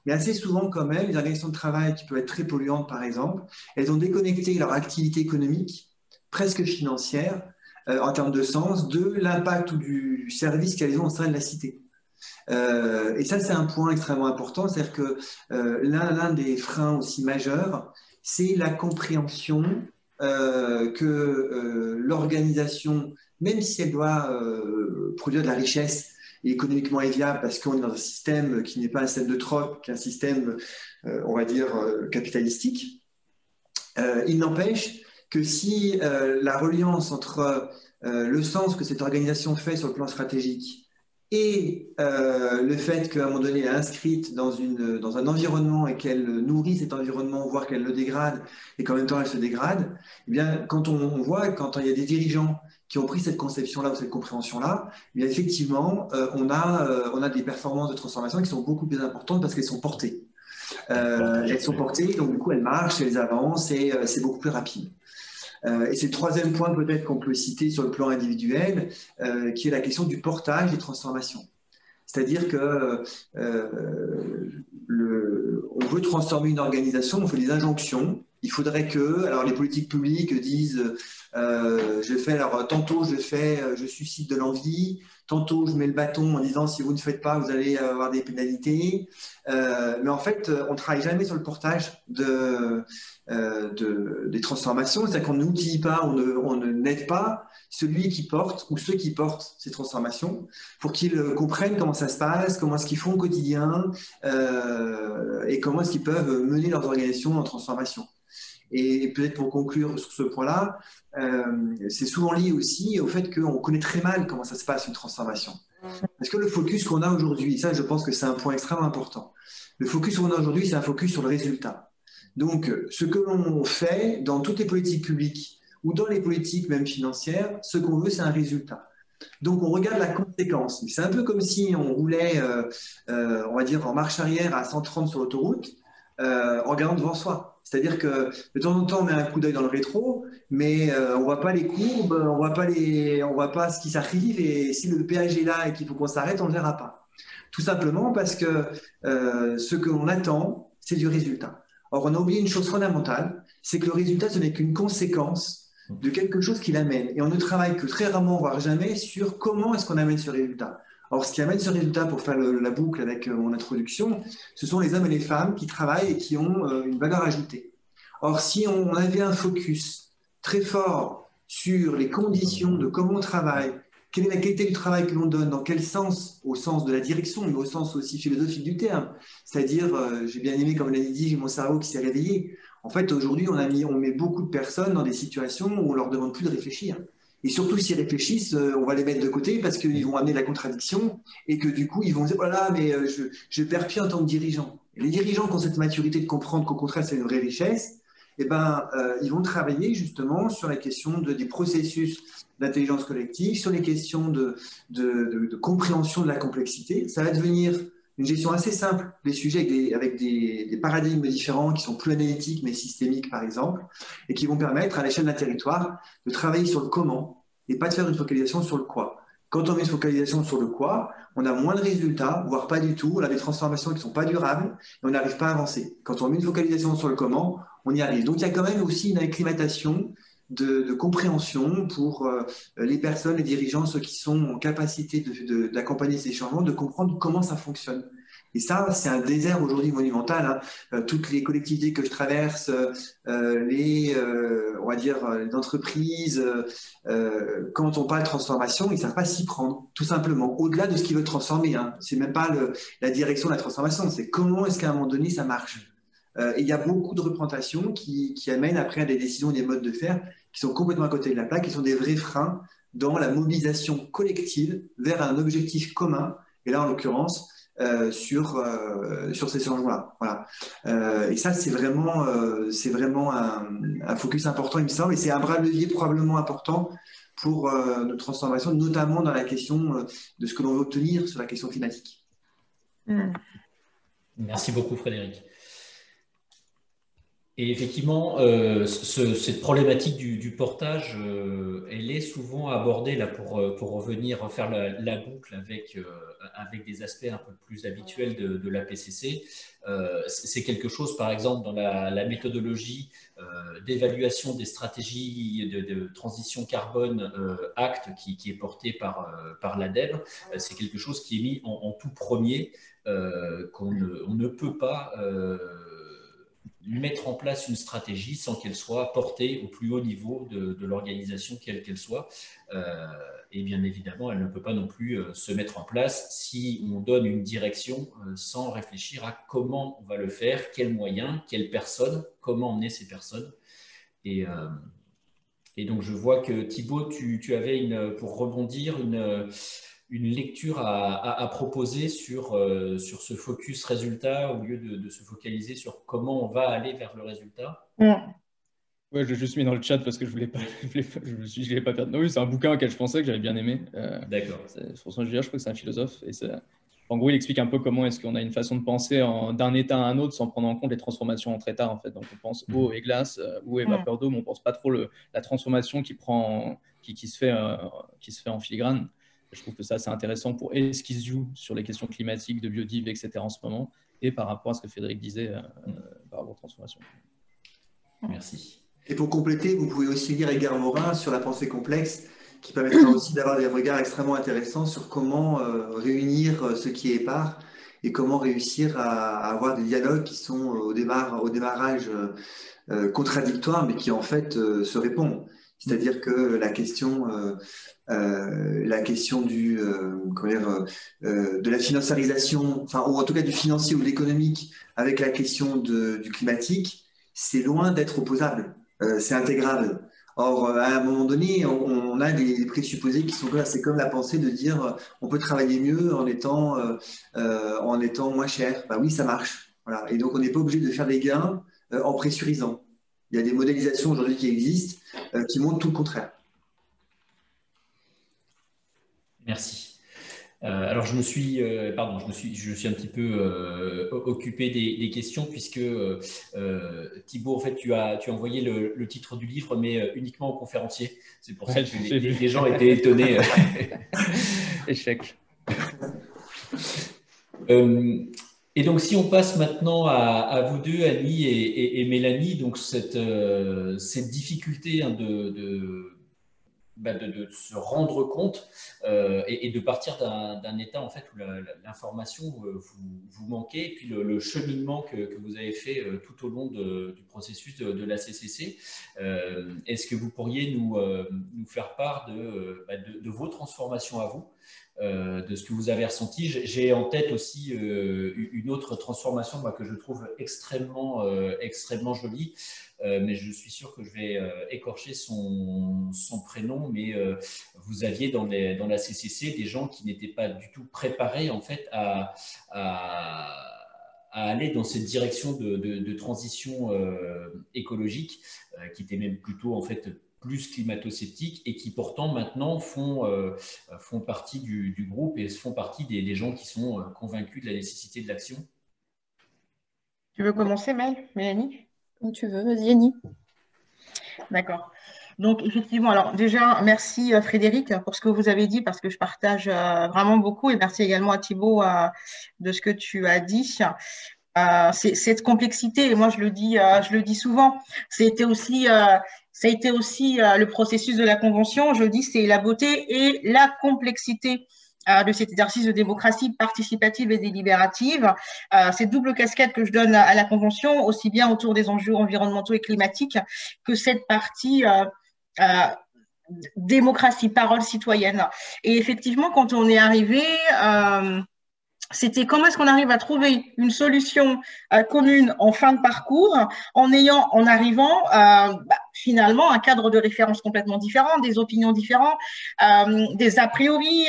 Mais assez souvent, quand même, les organisations de travail qui peuvent être très polluantes, par exemple, elles ont déconnecté leur activité économique, presque financière, en termes de sens, de l'impact ou du service qu'elles ont au sein de la cité. Et ça, c'est un point extrêmement important, c'est-à-dire que l'un des freins aussi majeurs, c'est la compréhension que l'organisation, même si elle doit produire de la richesse et économiquement est viable parce qu'on est dans un système qui n'est pas un système de troc, qui est un système, on va dire, capitalistique, il n'empêche que si la reliance entre le sens que cette organisation fait sur le plan stratégique et le fait qu'à un moment donné, elle est inscrite dans un environnement et qu'elle nourrit cet environnement, voire qu'elle le dégrade, et qu'en même temps elle se dégrade, eh bien, quand on voit, quand il y a des dirigeants qui ont pris cette conception-là ou cette compréhension-là, eh bien, effectivement, on a des performances de transformation qui sont beaucoup plus importantes parce qu'elles sont portées. Elles sont portées, donc du coup, elles marchent, elles avancent et c'est beaucoup plus rapide. Et c'est le troisième point peut-être qu'on peut citer sur le plan individuel, qui est la question du portage des transformations. C'est-à-dire que on veut transformer une organisation, on fait des injonctions, Il faudrait que, alors les politiques publiques disent, tantôt je suscite de l'envie, tantôt je mets le bâton en disant si vous ne faites pas, vous allez avoir des pénalités. Mais en fait, on ne travaille jamais sur le portage des transformations, c'est-à-dire qu'on n'outille pas, on n'aide pas celui qui porte ou ceux qui portent ces transformations pour qu'ils comprennent comment ça se passe, comment est-ce qu'ils font au quotidien et comment est-ce qu'ils peuvent mener leurs organisations en transformation. Et peut-être pour conclure sur ce point-là, c'est souvent lié aussi au fait qu'on connaît très mal comment ça se passe une transformation. Parce que le focus qu'on a aujourd'hui, ça je pense que c'est un point extrêmement important, le focus qu'on a aujourd'hui, c'est un focus sur le résultat. Donc ce que l'on fait dans toutes les politiques publiques ou dans les politiques même financières, ce qu'on veut c'est un résultat. Donc on regarde la conséquence. C'est un peu comme si on roulait, on va dire, en marche arrière à 130 sur l'autoroute en regardant devant soi. C'est-à-dire que de temps en temps, on met un coup d'œil dans le rétro, mais on ne voit pas les courbes, on ne voit pas ce qui s'arrive, et si le péage est là et qu'il faut qu'on s'arrête, on ne le verra pas. Tout simplement parce que ce que l'on attend, c'est du résultat. Or, on a oublié une chose fondamentale, c'est que le résultat, ce n'est qu'une conséquence de quelque chose qui l'amène. Et on ne travaille que très rarement, voire jamais, sur comment est-ce qu'on amène ce résultat. Alors, ce qui amène ce résultat, pour faire la boucle avec mon introduction, ce sont les hommes et les femmes qui travaillent et qui ont une valeur ajoutée. Or, si on avait un focus très fort sur les conditions de comment on travaille, quelle est la qualité du travail que l'on donne, dans quel sens, au sens de la direction, mais au sens aussi philosophique du terme, c'est-à-dire, j'ai bien aimé, comme l'a dit, j'ai mon cerveau qui s'est réveillé. En fait, aujourd'hui, on met beaucoup de personnes dans des situations où on leur demande plus de réfléchir. Et surtout, s'ils réfléchissent, on va les mettre de côté parce qu'ils vont amener de la contradiction et que du coup, ils vont dire « Oh là là, mais je perds pied en tant que dirigeant ». Et les dirigeants qui ont cette maturité de comprendre qu'au contraire, c'est une vraie richesse, eh ben, ils vont travailler justement sur la question des processus d'intelligence collective, sur les questions de compréhension de la complexité. Ça va devenir une gestion assez simple des sujets avec des paradigmes différents qui sont plus analytiques mais systémiques par exemple, et qui vont permettre à l'échelle d'un territoire de travailler sur le comment et pas de faire une focalisation sur le quoi. Quand on met une focalisation sur le quoi, on a moins de résultats, voire pas du tout, on a des transformations qui ne sont pas durables et on n'arrive pas à avancer. Quand on met une focalisation sur le comment, on y arrive. Donc il y a quand même aussi une acclimatation de compréhension pour les personnes, les dirigeants, ceux qui sont en capacité d'accompagner ces changements, de comprendre comment ça fonctionne. Et ça, c'est un désert aujourd'hui monumental. Hein. Toutes les collectivités que je traverse, on va dire, les entreprises, quand on parle de transformation, ils ne savent pas s'y prendre, tout simplement. Au-delà de ce qu'ils veulent transformer, hein. C'est même pas la direction de la transformation, c'est comment est-ce qu'à un moment donné, ça marche. Et il y a beaucoup de représentations qui amènent après à des décisions et des modes de faire qui sont complètement à côté de la plaque, qui sont des vrais freins dans la mobilisation collective vers un objectif commun, et là en l'occurrence sur ces changements-là. Voilà. Et ça, c'est vraiment un focus important, il me semble, et c'est un bras de levier probablement important pour notre transformation, notamment dans la question de ce que l'on veut obtenir sur la question climatique. Merci beaucoup, Frédéric. Et effectivement, cette problématique du portage, elle est souvent abordée, là, pour revenir refaire la boucle avec des aspects un peu plus habituels de la PCC. C'est quelque chose, par exemple, dans la méthodologie d'évaluation des stratégies de transition carbone ACT qui est portée par l'ADEME. C'est quelque chose qui est mis en tout premier, qu'on ne peut pas mettre en place une stratégie sans qu'elle soit portée au plus haut niveau de l'organisation, quelle qu'elle soit. Et bien évidemment, elle ne peut pas non plus se mettre en place si on donne une direction sans réfléchir à comment on va le faire, quels moyens, quelles personnes, comment emmener ces personnes. Et donc, je vois que Thibaut, tu avais, pour rebondir, une lecture à proposer sur ce focus résultat au lieu de se focaliser sur comment on va aller vers le résultat. Ouais, je l'ai juste mis dans le chat parce que je voulais pas, je l'ai pas perdre. Non, oui, c'est un bouquin auquel je pensais que j'avais bien aimé. D'accord. François Julliard, je crois que c'est un philosophe. Et en gros, il explique un peu comment est-ce qu'on a une façon de penser d'un état à un autre sans prendre en compte les transformations entre états. En fait. Donc, on pense eau et glace, eau et vapeur d'eau, mais on ne pense pas trop la transformation qui se fait en filigrane. Je trouve que ça, c'est intéressant pour ce qui se joue sur les questions climatiques, de biodiversité, etc. en ce moment, et par rapport à ce que Frédéric disait par rapport aux transformations. Merci. Et pour compléter, vous pouvez aussi lire Edgar Morin sur la pensée complexe, qui permettra aussi d'avoir des regards extrêmement intéressants sur comment réunir ce qui est épars et comment réussir à avoir des dialogues qui sont au démarrage contradictoires, mais qui en fait se répondent. C'est-à-dire que la question de la financiarisation, enfin, ou en tout cas du financier ou de l'économique, avec la question du climatique, c'est loin d'être opposable. C'est intégrable. Or, à un moment donné, on a des présupposés qui sont là. C'est comme la pensée de dire on peut travailler mieux en étant moins cher. Bah oui, ça marche. Voilà. Et donc, on n'est pas obligé de faire des gains en pressurisant. Il y a des modélisations aujourd'hui qui existent qui montrent tout le contraire. Merci. Alors, je suis un petit peu occupé des questions puisque Thibaut, en fait, tu as envoyé le titre du livre, mais uniquement aux conférenciers. C'est pour ça que les gens étaient étonnés. Échec. Et donc, si on passe maintenant à vous deux, Annie et Mélanie, donc cette difficulté hein, de se rendre compte et de partir d'un état en fait où l'information vous manquait, et puis le cheminement que vous avez fait tout au long du processus de la CCC. Est-ce que vous pourriez nous faire part de vos transformations à vous, de ce que vous avez ressenti? J'ai en tête aussi une autre transformation que je trouve extrêmement jolie. Mais je suis sûr que je vais écorcher son prénom, mais vous aviez dans la CCC des gens qui n'étaient pas du tout préparés en fait à aller dans cette direction de transition écologique, qui était même plutôt en fait plus climato-sceptiques et qui pourtant maintenant font partie du groupe et font partie des gens qui sont convaincus de la nécessité de l'action. Tu veux commencer, Mélanie? Comme tu veux, vas-y Annie. D'accord. Donc, effectivement, alors déjà, merci Frédéric pour ce que vous avez dit, parce que je partage vraiment beaucoup, et merci également à Thibaut de ce que tu as dit. Cette complexité, et moi je le dis souvent, ça a été aussi le processus de la Convention, je dis, c'est la beauté et la complexité de cet exercice de démocratie participative et délibérative. Cette double casquette que je donne à la Convention, aussi bien autour des enjeux environnementaux et climatiques que cette partie démocratie, parole citoyenne. Et effectivement, quand on est arrivé, c'était comment est-ce qu'on arrive à trouver une solution commune en fin de parcours en arrivant finalement à un cadre de référence complètement différent, des opinions différentes, des a priori.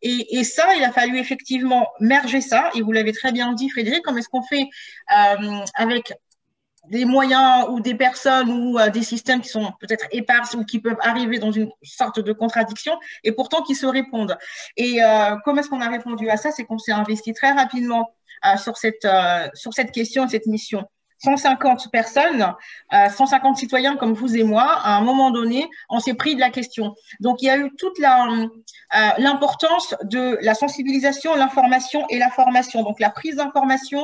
Et ça, il a fallu effectivement merger ça. Et vous l'avez très bien dit, Frédéric, comment est-ce qu'on fait avec des moyens ou des personnes ou des systèmes qui sont peut-être éparses ou qui peuvent arriver dans une sorte de contradiction et pourtant qui se répondent. Et comment est-ce qu'on a répondu à ça? C'est qu'on s'est investi très rapidement sur cette question, cette mission. 150 personnes, 150 citoyens comme vous et moi, à un moment donné, on s'est pris de la question. Donc, il y a eu toute l'importance de la sensibilisation, l'information et la formation. Donc, la prise d'information,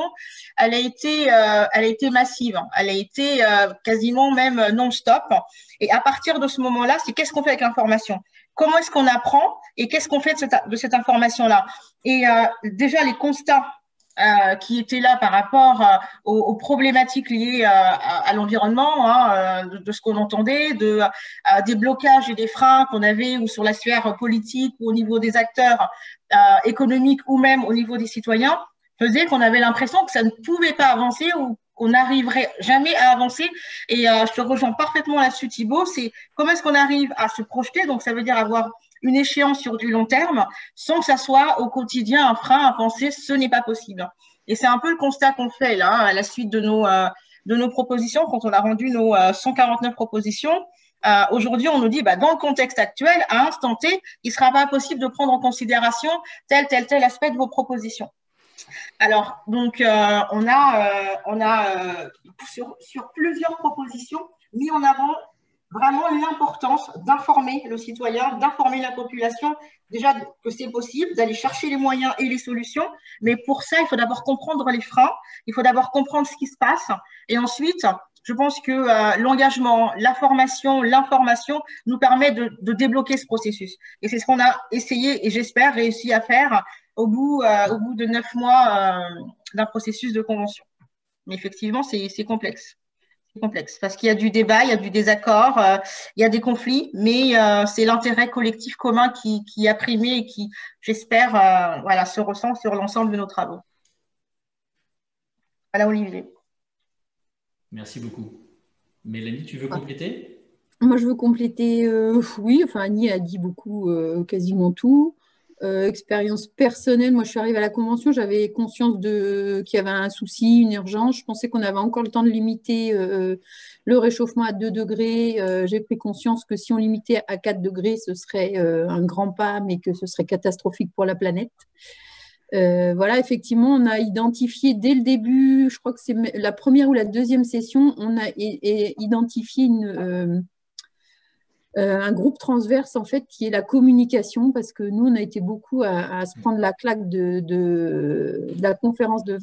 elle a été massive. Elle a été quasiment même non-stop. Et à partir de ce moment-là, c'est qu'est-ce qu'on fait avec l'information? Comment est-ce qu'on apprend et qu'est-ce qu'on fait de cette information-là? Et déjà, les constats qui étaient là par rapport aux problématiques liées à l'environnement, de ce qu'on entendait, des blocages et des freins qu'on avait ou sur la sphère politique ou au niveau des acteurs économiques ou même au niveau des citoyens, faisait qu'on avait l'impression que ça ne pouvait pas avancer ou qu'on n'arriverait jamais à avancer. Et je te rejoins parfaitement là-dessus, Thibaut, c'est comment est-ce qu'on arrive à se projeter, donc ça veut dire avoir une échéance sur du long terme, sans que ça soit au quotidien un frein à penser ce n'est pas possible. Et c'est un peu le constat qu'on fait là, à la suite de nos propositions, quand on a rendu nos 149 propositions. Aujourd'hui, on nous dit, dans le contexte actuel, à instant T, il ne sera pas possible de prendre en considération tel aspect de vos propositions. Alors, donc, on a sur plusieurs propositions mis en avant vraiment l'importance d'informer le citoyen, d'informer la population, déjà que c'est possible, d'aller chercher les moyens et les solutions. Mais pour ça, il faut d'abord comprendre les freins, il faut d'abord comprendre ce qui se passe et ensuite Je pense que l'engagement, la formation, l'information nous permet de débloquer ce processus. Et c'est ce qu'on a essayé et j'espère réussi à faire au bout de 9 mois d'un processus de convention. Mais effectivement, c'est complexe. C'est complexe parce qu'il y a du débat, il y a du désaccord, il y a des conflits, mais c'est l'intérêt collectif commun qui a primé et qui, j'espère, voilà, se ressent sur l'ensemble de nos travaux. Voilà, Olivier. Merci beaucoup. Mélanie, tu veux compléter? Moi, je veux compléter, oui, enfin, Annie a dit beaucoup, quasiment tout. Expérience personnelle, moi, je suis arrivée à la convention, j'avais conscience qu'il y avait un souci, une urgence. Je pensais qu'on avait encore le temps de limiter le réchauffement à 2 degrés. J'ai pris conscience que si on limitait à 4 degrés, ce serait un grand pas, mais que ce serait catastrophique pour la planète. Voilà, effectivement, on a identifié dès le début, je crois que c'est la première ou la deuxième session, on a identifié un groupe transverse, en fait, qui est la communication, parce que nous, on a été beaucoup à se prendre la claque de la conférence de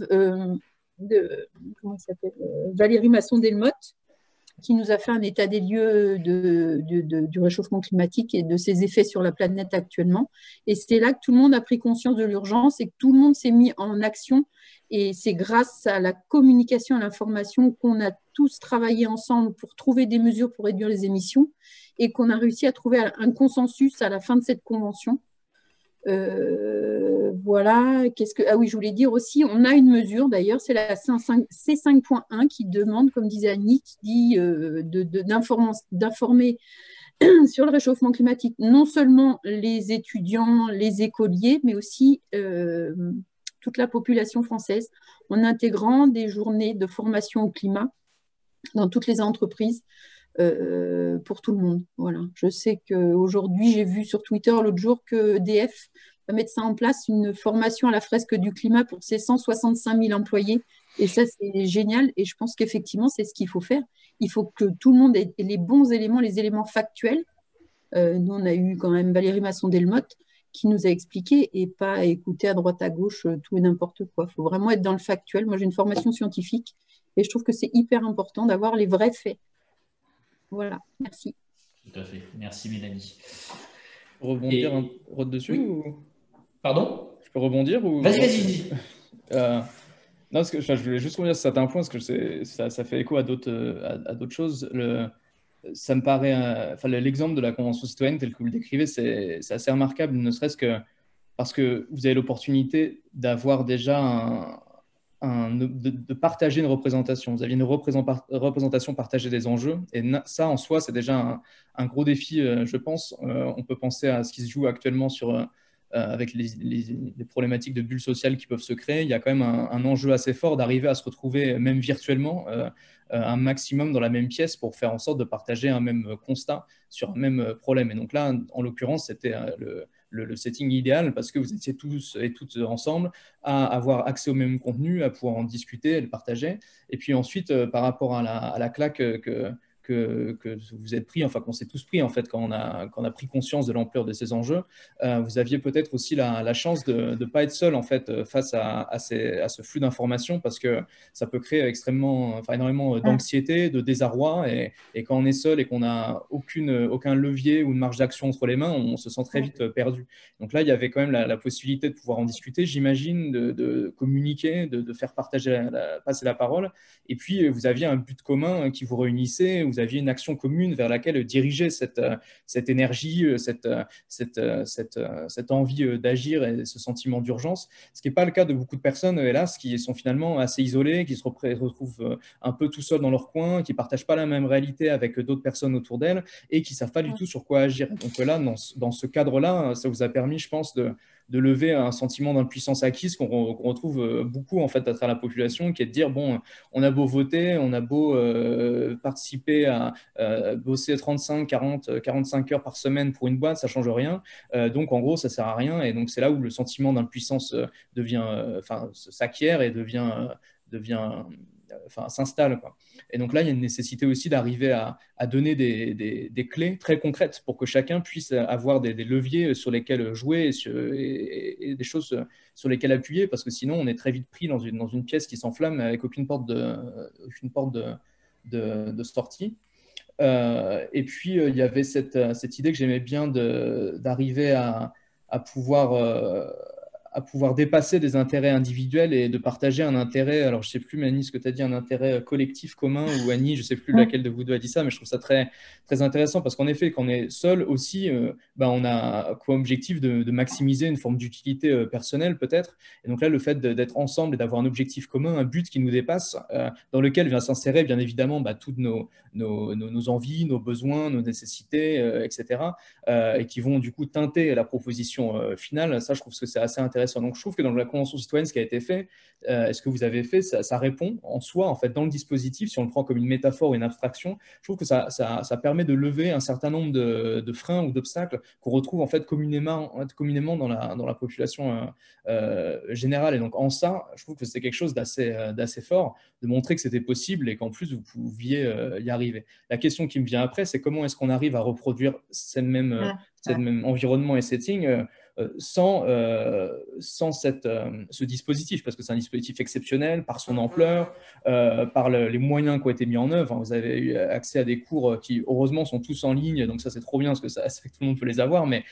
comment il s'appelle, Valérie Masson-Delmotte, qui nous a fait un état des lieux du réchauffement climatique et de ses effets sur la planète actuellement. Et c'est là que tout le monde a pris conscience de l'urgence et que tout le monde s'est mis en action. Et c'est grâce à la communication, à l'information qu'on a tous travaillé ensemble pour trouver des mesures pour réduire les émissions et qu'on a réussi à trouver un consensus à la fin de cette convention. Voilà. Ah oui, je voulais dire aussi, on a une mesure d'ailleurs, c'est la C5.1 qui demande, comme disait Annie, qui dit d'informer sur le réchauffement climatique, non seulement les étudiants, les écoliers, mais aussi toute la population française, en intégrant des journées de formation au climat dans toutes les entreprises. Pour tout le monde. Voilà. Je sais qu'aujourd'hui, j'ai vu sur Twitter l'autre jour que EDF va mettre ça en place, une formation à la fresque du climat pour ses 165 000 employés. Et ça, c'est génial. Et je pense qu'effectivement, c'est ce qu'il faut faire. Il faut que tout le monde ait les bons éléments, les éléments factuels. Nous, on a eu quand même Valérie Masson-Delmotte qui nous a expliqué et pas écouter à droite à gauche tout et n'importe quoi. Il faut vraiment être dans le factuel. Moi, j'ai une formation scientifique et je trouve que c'est hyper important d'avoir les vrais faits. Voilà, merci. Tout à fait. Merci, Mélanie. Rebondir dessus oui. ou... Pardon? Je peux rebondir ou... Vas-y. Non, parce que je voulais juste revenir sur certains points, parce que ça fait écho à d'autres choses. Ça me paraît... l'exemple de la Convention citoyenne, tel que vous le décrivez, c'est assez remarquable, ne serait-ce que parce que vous avez l'opportunité d'avoir déjà de partager une représentation. Vous aviez une représentation partagée des enjeux, et ça, en soi, c'est déjà un gros défi, je pense. On peut penser à ce qui se joue actuellement avec les problématiques de bulles sociales qui peuvent se créer. Il y a quand même un enjeu assez fort d'arriver à se retrouver, même virtuellement, un maximum dans la même pièce pour faire en sorte de partager un même constat sur un même problème. Et donc là, en l'occurrence, c'était le setting idéal parce que vous étiez tous et toutes ensemble à avoir accès au même contenu, à pouvoir en discuter et le partager. Et puis ensuite, par rapport à la claque que vous êtes pris, enfin qu'on s'est tous pris en fait quand on a pris conscience de l'ampleur de ces enjeux, vous aviez peut-être aussi la chance de ne pas être seul en fait face à ce flux d'informations parce que ça peut créer énormément d'anxiété, de désarroi et quand on est seul et qu'on n'a aucun levier ou une marge d'action entre les mains, on se sent très vite perdu. Donc là, il y avait quand même la possibilité de pouvoir en discuter, j'imagine, de communiquer, de faire passer la parole. Et puis, vous aviez un but commun qui vous réunissait, vous aviez une action commune vers laquelle diriger cette énergie, cette envie d'agir et ce sentiment d'urgence. Ce qui n'est pas le cas de beaucoup de personnes, hélas, qui sont finalement assez isolées, qui se retrouvent un peu tout seuls dans leur coin, qui ne partagent pas la même réalité avec d'autres personnes autour d'elles et qui ne savent pas du tout sur quoi agir. Donc là, dans ce cadre-là, ça vous a permis, je pense, de lever un sentiment d'impuissance acquise qu'on retrouve beaucoup en fait à travers la population, qui est de dire bon, on a beau voter, on a beau participer à bosser 35, 40, 45 heures par semaine pour une boîte, ça change rien. Donc en gros, ça sert à rien. Et donc c'est là où le sentiment d'impuissance s'acquiert et s'installe, quoi. Et donc là, il y a une nécessité aussi d'arriver à donner des clés très concrètes pour que chacun puisse avoir des leviers sur lesquels jouer et des choses sur lesquelles appuyer, parce que sinon, on est très vite pris dans une pièce qui s'enflamme avec aucune porte de sortie. Et puis, il y avait cette idée que j'aimais bien d'arriver à pouvoir dépasser des intérêts individuels et de partager un intérêt. Alors, je ne sais plus, Mélanie, ce que tu as dit, un intérêt collectif commun, ou Annie, je ne sais plus laquelle de vous deux a dit ça, mais je trouve ça très, très intéressant parce qu'en effet, quand on est seul aussi, on a comme objectif de maximiser une forme d'utilité personnelle peut-être. Et donc là, le fait d'être ensemble et d'avoir un objectif commun, un but qui nous dépasse, dans lequel vient s'insérer bien évidemment toutes nos envies, nos besoins, nos nécessités, etc. Et qui vont du coup teinter la proposition finale. Ça, je trouve que c'est assez intéressant. Donc, je trouve que dans la Convention citoyenne, ce qui a été fait, ce que vous avez fait, ça répond en soi, en fait, dans le dispositif, si on le prend comme une métaphore ou une abstraction, je trouve que ça permet de lever un certain nombre de freins ou d'obstacles qu'on retrouve en fait communément dans la population générale. Et donc, en ça, je trouve que c'est quelque chose d'assez fort, de montrer que c'était possible et qu'en plus, vous pouviez y arriver. La question qui me vient après, c'est comment est-ce qu'on arrive à reproduire ce même environnement et setting sans ce dispositif, parce que c'est un dispositif exceptionnel par son ampleur, par les moyens qui ont été mis en œuvre. Vous avez eu accès à des cours qui, heureusement, sont tous en ligne, donc ça, c'est trop bien, parce que ça fait que tout le monde peut les avoir, mais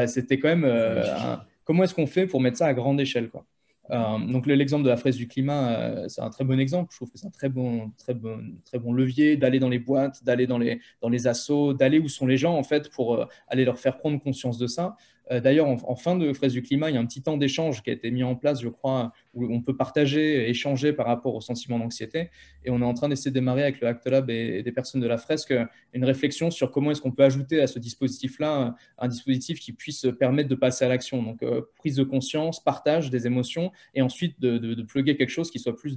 c'était quand même comment est-ce qu'on fait pour mettre ça à grande échelle, quoi. Donc l'exemple de la fraise du climat, c'est un très bon exemple. Je trouve que c'est un très bon levier d'aller dans les boîtes, d'aller dans les assos, d'aller où sont les gens en fait pour aller leur faire prendre conscience de ça. D'ailleurs, en fin de fraise du climat, il y a un petit temps d'échange qui a été mis en place, je crois, où on peut partager, échanger par rapport au sentiment d'anxiété. Et on est en train d'essayer de démarrer avec le Act Lab et des personnes de la fresque une réflexion sur comment est-ce qu'on peut ajouter à ce dispositif-là un dispositif qui puisse permettre de passer à l'action. Donc, prise de conscience, partage des émotions, et ensuite de plugger quelque chose qui soit plus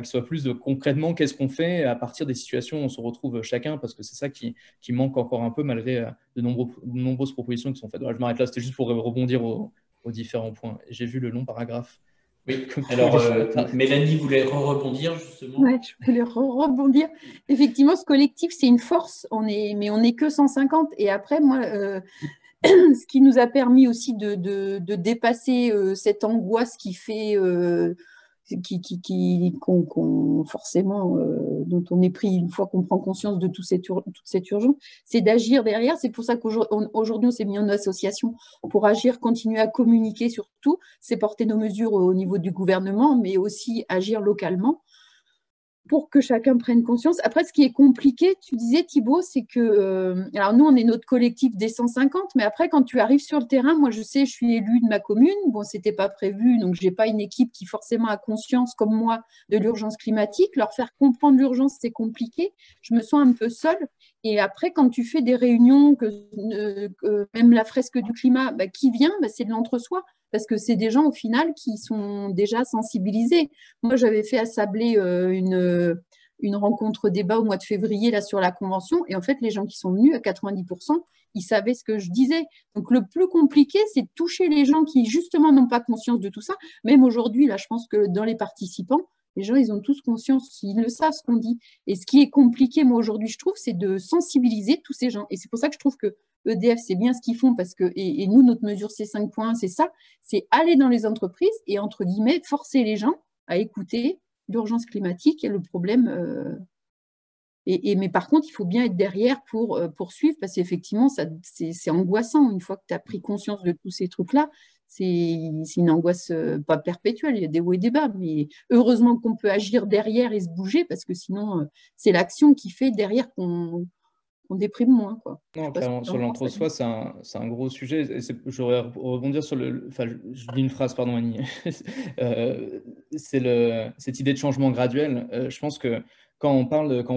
qui soit plus de concrètement qu'est-ce qu'on fait à partir des situations où on se retrouve chacun, parce que c'est ça qui manque encore un peu malgré de nombreuses propositions qui sont faites. Alors, je m'arrête là, c'était juste pour rebondir aux différents points. J'ai vu le long paragraphe. Oui, alors Mélanie voulait rebondir justement. Oui, je voulais rebondir. Effectivement, ce collectif, c'est une force, mais on n'est que 150. Et après, moi, ce qui nous a permis aussi de dépasser cette angoisse qui fait, forcément, dont on est pris une fois qu'on prend conscience de toute cette urgence, c'est d'agir derrière. C'est pour ça qu'aujourd'hui, on s'est mis en association pour agir, continuer à communiquer sur tout, c'est porter nos mesures au niveau du gouvernement, mais aussi agir localement pour que chacun prenne conscience. Après, ce qui est compliqué, tu disais, Thibaut, c'est que, alors nous, on est notre collectif des 150, mais après, quand tu arrives sur le terrain, moi, je sais, je suis élue de ma commune, bon, c'était pas prévu, donc j'ai pas une équipe qui forcément a conscience, comme moi, de l'urgence climatique. Leur faire comprendre l'urgence, c'est compliqué. Je me sens un peu seule. Et après, quand tu fais des réunions, même la fresque du climat, qui vient, c'est de l'entre-soi, parce que c'est des gens, au final, qui sont déjà sensibilisés. Moi, j'avais fait à Sablé une rencontre débat au mois de février là, sur la Convention, et en fait, les gens qui sont venus, à 90%, ils savaient ce que je disais. Donc, le plus compliqué, c'est de toucher les gens qui, justement, n'ont pas conscience de tout ça. Même aujourd'hui, là, je pense que dans les participants, les gens, ils ont tous conscience, ils le savent ce qu'on dit. Et ce qui est compliqué, moi, aujourd'hui, je trouve, c'est de sensibiliser tous ces gens. Et c'est pour ça que je trouve que EDF, c'est bien ce qu'ils font, parce que, et nous, notre mesure C5 points, c'est ça, c'est aller dans les entreprises et, entre guillemets, forcer les gens à écouter l'urgence climatique et le problème. Mais par contre, il faut bien être derrière pour poursuivre, parce qu'effectivement, c'est angoissant. Une fois que tu as pris conscience de tous ces trucs-là, c'est une angoisse pas perpétuelle, il y a des hauts et des bas, mais heureusement qu'on peut agir derrière et se bouger, parce que sinon, c'est l'action qui fait derrière qu'on déprime moins, quoi. Non, clairement, sur l'entre-soi, c'est un gros sujet. Je voudrais rebondir sur Enfin, je dis une phrase, pardon, Annie. C'est cette idée de changement graduel. Je pense que quand on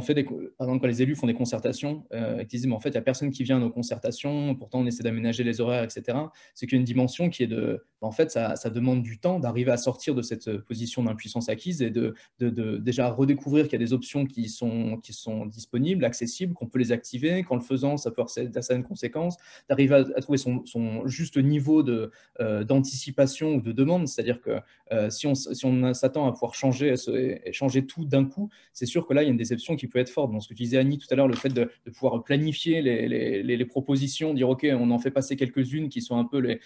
fait par exemple, quand les élus font des concertations, et qu'ils disent, mais en fait, il n'y a personne qui vient à nos concertations, pourtant on essaie d'aménager les horaires, etc. C'est qu'il y a une dimension qui est en fait, ça demande du temps d'arriver à sortir de cette position d'impuissance acquise et de déjà redécouvrir qu'il y a des options qui sont disponibles, accessibles, qu'on peut les activer. Qu'en le faisant, ça peut avoir certaines conséquences, d'arriver à trouver son juste niveau d'anticipation ou de demande. C'est-à-dire que si on s'attend à pouvoir changer tout d'un coup, c'est sûr que là, il y a une déception qui peut être forte. Dans ce que tu disais, Annie, tout à l'heure, le fait de pouvoir planifier les propositions, dire, OK, on en fait passer quelques-unes qui sont un peu les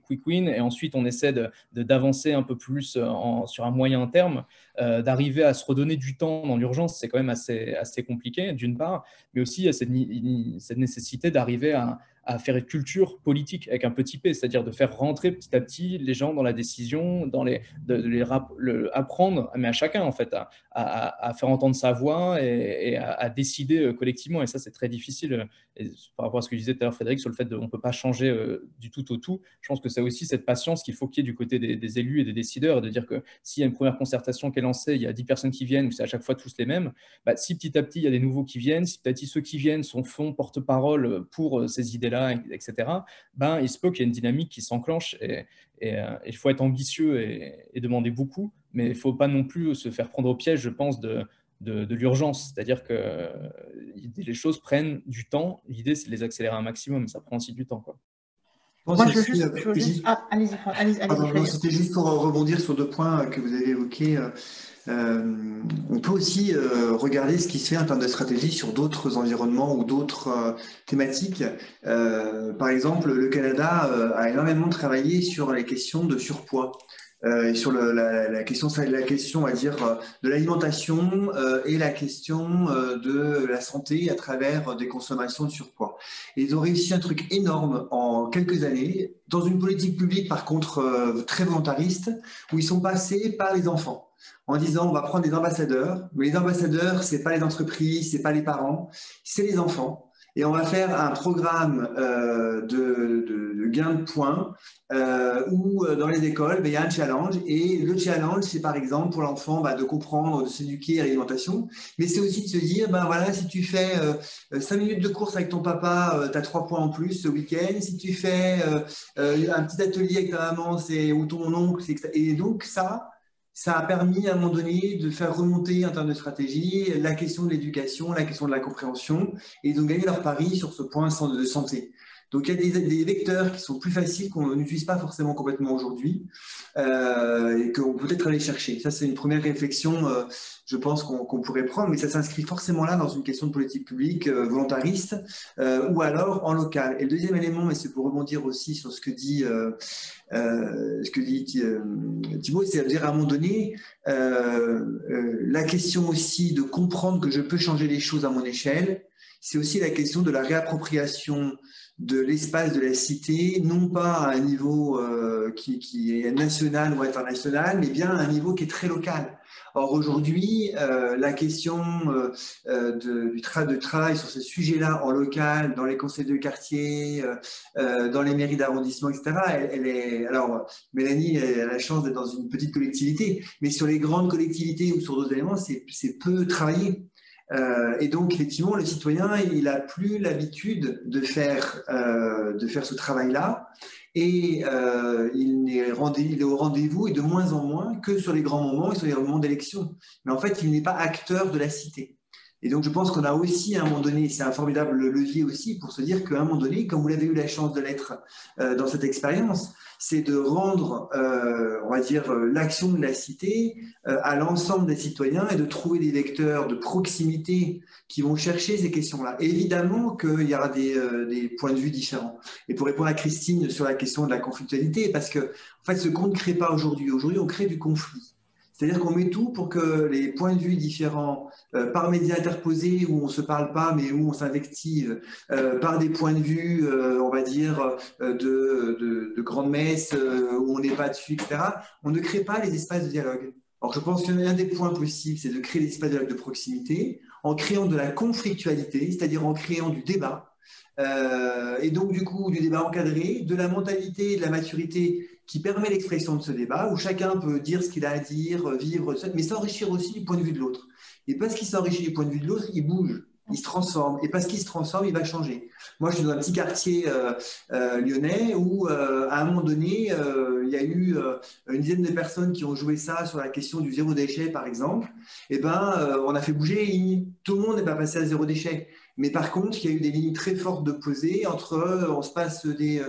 quick wins, et ensuite, on essaie d'avancer un peu plus sur un moyen terme, d'arriver à se redonner du temps dans l'urgence, c'est quand même assez compliqué, d'une part, mais aussi il y a cette nécessité d'arriver à faire une culture politique avec un petit p, c'est-à-dire de faire rentrer petit à petit les gens dans la décision, apprendre, mais à chacun en fait, à faire entendre sa voix et à décider collectivement. Et ça, c'est très difficile. Et par rapport à ce que je disais tout à l'heure, Frédéric, sur le fait qu'on ne peut pas changer du tout au tout, je pense que c'est aussi cette patience qu'il faut qu'il y ait du côté des élus et des décideurs, et de dire que s'il y a une première concertation qui est lancée, il y a 10 personnes qui viennent, ou c'est à chaque fois tous les mêmes, si petit à petit, il y a des nouveaux qui viennent, si petit à petit ceux qui viennent font porte-parole pour ces idées-là, etc., il se peut qu'il y ait une dynamique qui s'enclenche, et il faut être ambitieux et demander beaucoup, mais il ne faut pas non plus se faire prendre au piège, je pense, de l'urgence. C'est-à-dire que les choses prennent du temps. L'idée, c'est de les accélérer un maximum, mais ça prend aussi du temps, quoi. Moi, je veux juste... Ah, allez-y. C'était juste pour rebondir sur 2 points que vous avez évoqués. On peut aussi regarder ce qui se fait en termes de stratégie sur d'autres environnements ou d'autres thématiques. Par exemple, le Canada a énormément travaillé sur les questions de surpoids. Sur la question, on va dire, de l'alimentation et la question de la santé à travers des consommations de surpoids. Et ils ont réussi un truc énorme en quelques années, dans une politique publique par contre très volontariste, où ils sont passés par les enfants, en disant on va prendre des ambassadeurs, mais les ambassadeurs, c'est pas les entreprises, c'est pas les parents, c'est les enfants. Et on va faire un programme de gain de points où dans les écoles, il y a un challenge. Et le challenge, c'est par exemple pour l'enfant de comprendre, de s'éduquer à l'alimentation. Mais c'est aussi de se dire, voilà, si tu fais 5 minutes de course avec ton papa, tu as 3 points en plus ce week-end. Si tu fais un petit atelier avec ta maman ou ton oncle, et donc ça a permis à un moment donné de faire remonter en termes de stratégie la question de l'éducation, la question de la compréhension, et ils ont gagné leur pari sur ce point de santé. Donc il y a des vecteurs qui sont plus faciles qu'on n'utilise pas forcément complètement aujourd'hui et qu'on peut peut-être aller chercher. Ça, c'est une première réflexion, je pense, qu'on pourrait prendre, mais ça s'inscrit forcément là dans une question de politique publique volontariste ou alors en local. Et le deuxième élément, mais c'est pour rebondir aussi sur ce que dit Thibaut, c'est-à-dire à un moment donné, la question aussi de comprendre que je peux changer les choses à mon échelle, c'est aussi la question de la réappropriation de l'espace de la cité, non pas à un niveau qui est national ou international, mais bien à un niveau qui est très local. Or, aujourd'hui, la question du travail sur ce sujet-là en local, dans les conseils de quartier, dans les mairies d'arrondissement, etc., elle est… Alors, Mélanie a la chance d'être dans une petite collectivité, mais sur les grandes collectivités ou sur d'autres éléments, c'est peu travaillé. Et donc, effectivement, le citoyen, il n'a plus l'habitude de faire ce travail-là, et il est au rendez-vous et de moins en moins que sur les grands moments et sur les moments d'élection. Mais en fait, il n'est pas acteur de la cité. Et donc, je pense qu'on a aussi, à un moment donné, c'est un formidable levier aussi pour se dire qu'à un moment donné, comme vous l'avez eu la chance de l'être dans cette expérience, c'est de rendre, on va dire, l'action de la cité à l'ensemble des citoyens et de trouver des vecteurs de proximité qui vont chercher ces questions-là. Évidemment qu'il y aura des points de vue différents. Et pour répondre à Christine sur la question de la conflictualité, parce que, en fait, ce qu'on ne crée pas aujourd'hui, on crée du conflit. C'est-à-dire qu'on met tout pour que les points de vue différents, par médias interposés où on ne se parle pas mais où on s'invective, par des points de vue, on va dire, de grandes messes où on n'est pas dessus, etc., on ne crée pas les espaces de dialogue. Alors je pense qu'un des points possibles, c'est de créer des espaces de dialogue de proximité en créant de la conflictualité, c'est-à-dire en créant du débat. Et donc du coup du débat encadré, de la mentalité et de la maturité qui permet l'expression de ce débat, où chacun peut dire ce qu'il a à dire, vivre, mais s'enrichir aussi du point de vue de l'autre. Et parce qu'il s'enrichit du point de vue de l'autre, il bouge, il se transforme. Et parce qu'il se transforme, il va changer. Moi, je suis dans un petit quartier lyonnais où, à un moment donné, il y a eu une dizaine de personnes qui ont joué ça sur la question du zéro déchet, par exemple. Et on a fait bouger les lignes. Tout le monde n'est pas passé à zéro déchet. Mais par contre, il y a eu des lignes très fortes d'opposés entre, on se passe des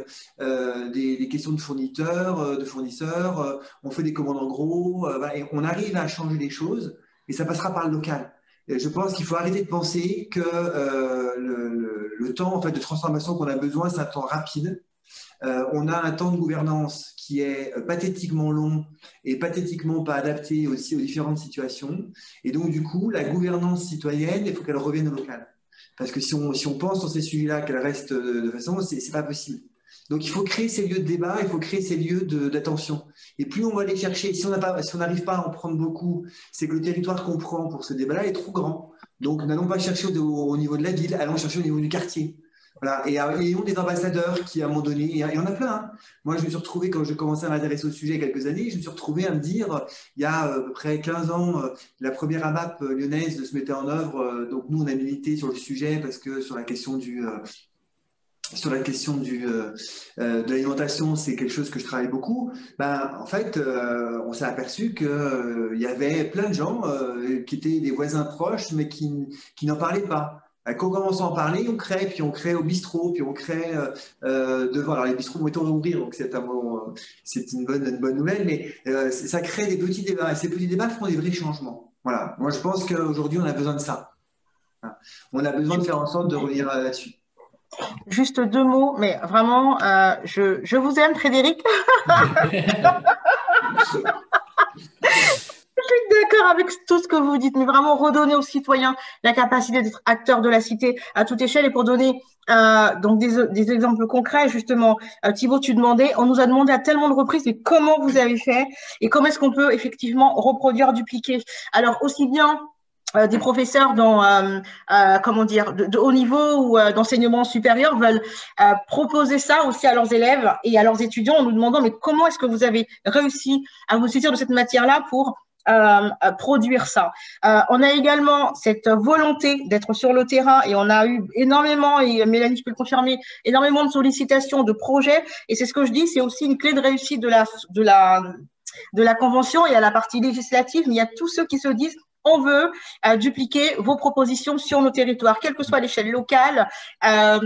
questions de fournisseurs, on fait des commandes en gros, et on arrive à changer les choses et ça passera par le local. Et je pense qu'il faut arrêter de penser que le temps en fait, de transformation qu'on a besoin, c'est un temps rapide. On a un temps de gouvernance qui est pathétiquement long et pathétiquement pas adapté aussi aux différentes situations. Et donc, du coup, la gouvernance citoyenne, il faut qu'elle revienne au local. Parce que si on pense sur ces sujets-là, qu'elle reste de façon, c'est pas possible. Donc, il faut créer ces lieux de débat, il faut créer ces lieux d'attention. Et plus on va les chercher, si on n'arrive pas à en prendre beaucoup, c'est que le territoire qu'on prend pour ce débat-là est trop grand. Donc, n'allons pas chercher au niveau de la ville, allons chercher au niveau du quartier. Voilà. Et ayons des ambassadeurs qui, à un moment donné, et il y en a plein. Hein. Moi, je me suis retrouvé, quand je commençais à m'intéresser au sujet il y a quelques années, je me suis retrouvé à me dire, il y a à peu près 15 ans, la première AMAP lyonnaise se mettait en œuvre. Donc, nous, on a milité sur le sujet parce que sur la question de l'alimentation, c'est quelque chose que je travaille beaucoup. En fait, on s'est aperçu qu'il y avait plein de gens qui étaient des voisins proches, mais qui n'en parlaient pas. Quand on commence à en parler, on crée, puis on crée au bistrot, puis on crée devant. Alors les bistrots vont ouvrir, donc c'est une bonne nouvelle, mais ça crée des petits débats. Et ces petits débats font des vrais changements. Voilà. Moi, je pense qu'aujourd'hui, on a besoin de ça. Voilà. On a besoin de faire en sorte de revenir là-dessus. Juste 2 mots, mais vraiment, je vous aime, Frédéric. Je suis d'accord avec tout ce que vous dites, mais vraiment redonner aux citoyens la capacité d'être acteurs de la cité à toute échelle. Et pour donner donc des exemples concrets, justement, Thibaut, tu demandais, on nous a demandé à tellement de reprises, mais comment vous avez fait et comment est-ce qu'on peut effectivement reproduire, dupliquer. Alors, aussi bien des professeurs comment dire, de haut niveau ou d'enseignement supérieur veulent proposer ça aussi à leurs élèves et à leurs étudiants en nous demandant mais comment est-ce que vous avez réussi à vous saisir de cette matière-là pour produire ça. On a également cette volonté d'être sur le terrain et on a eu énormément, et Mélanie, je peux le confirmer, énormément de sollicitations, de projets, et c'est ce que je dis, c'est aussi une clé de réussite de la convention. Il y a la partie législative, mais il y a tous ceux qui se disent on veut dupliquer vos propositions sur nos territoires, quelle que soit l'échelle locale,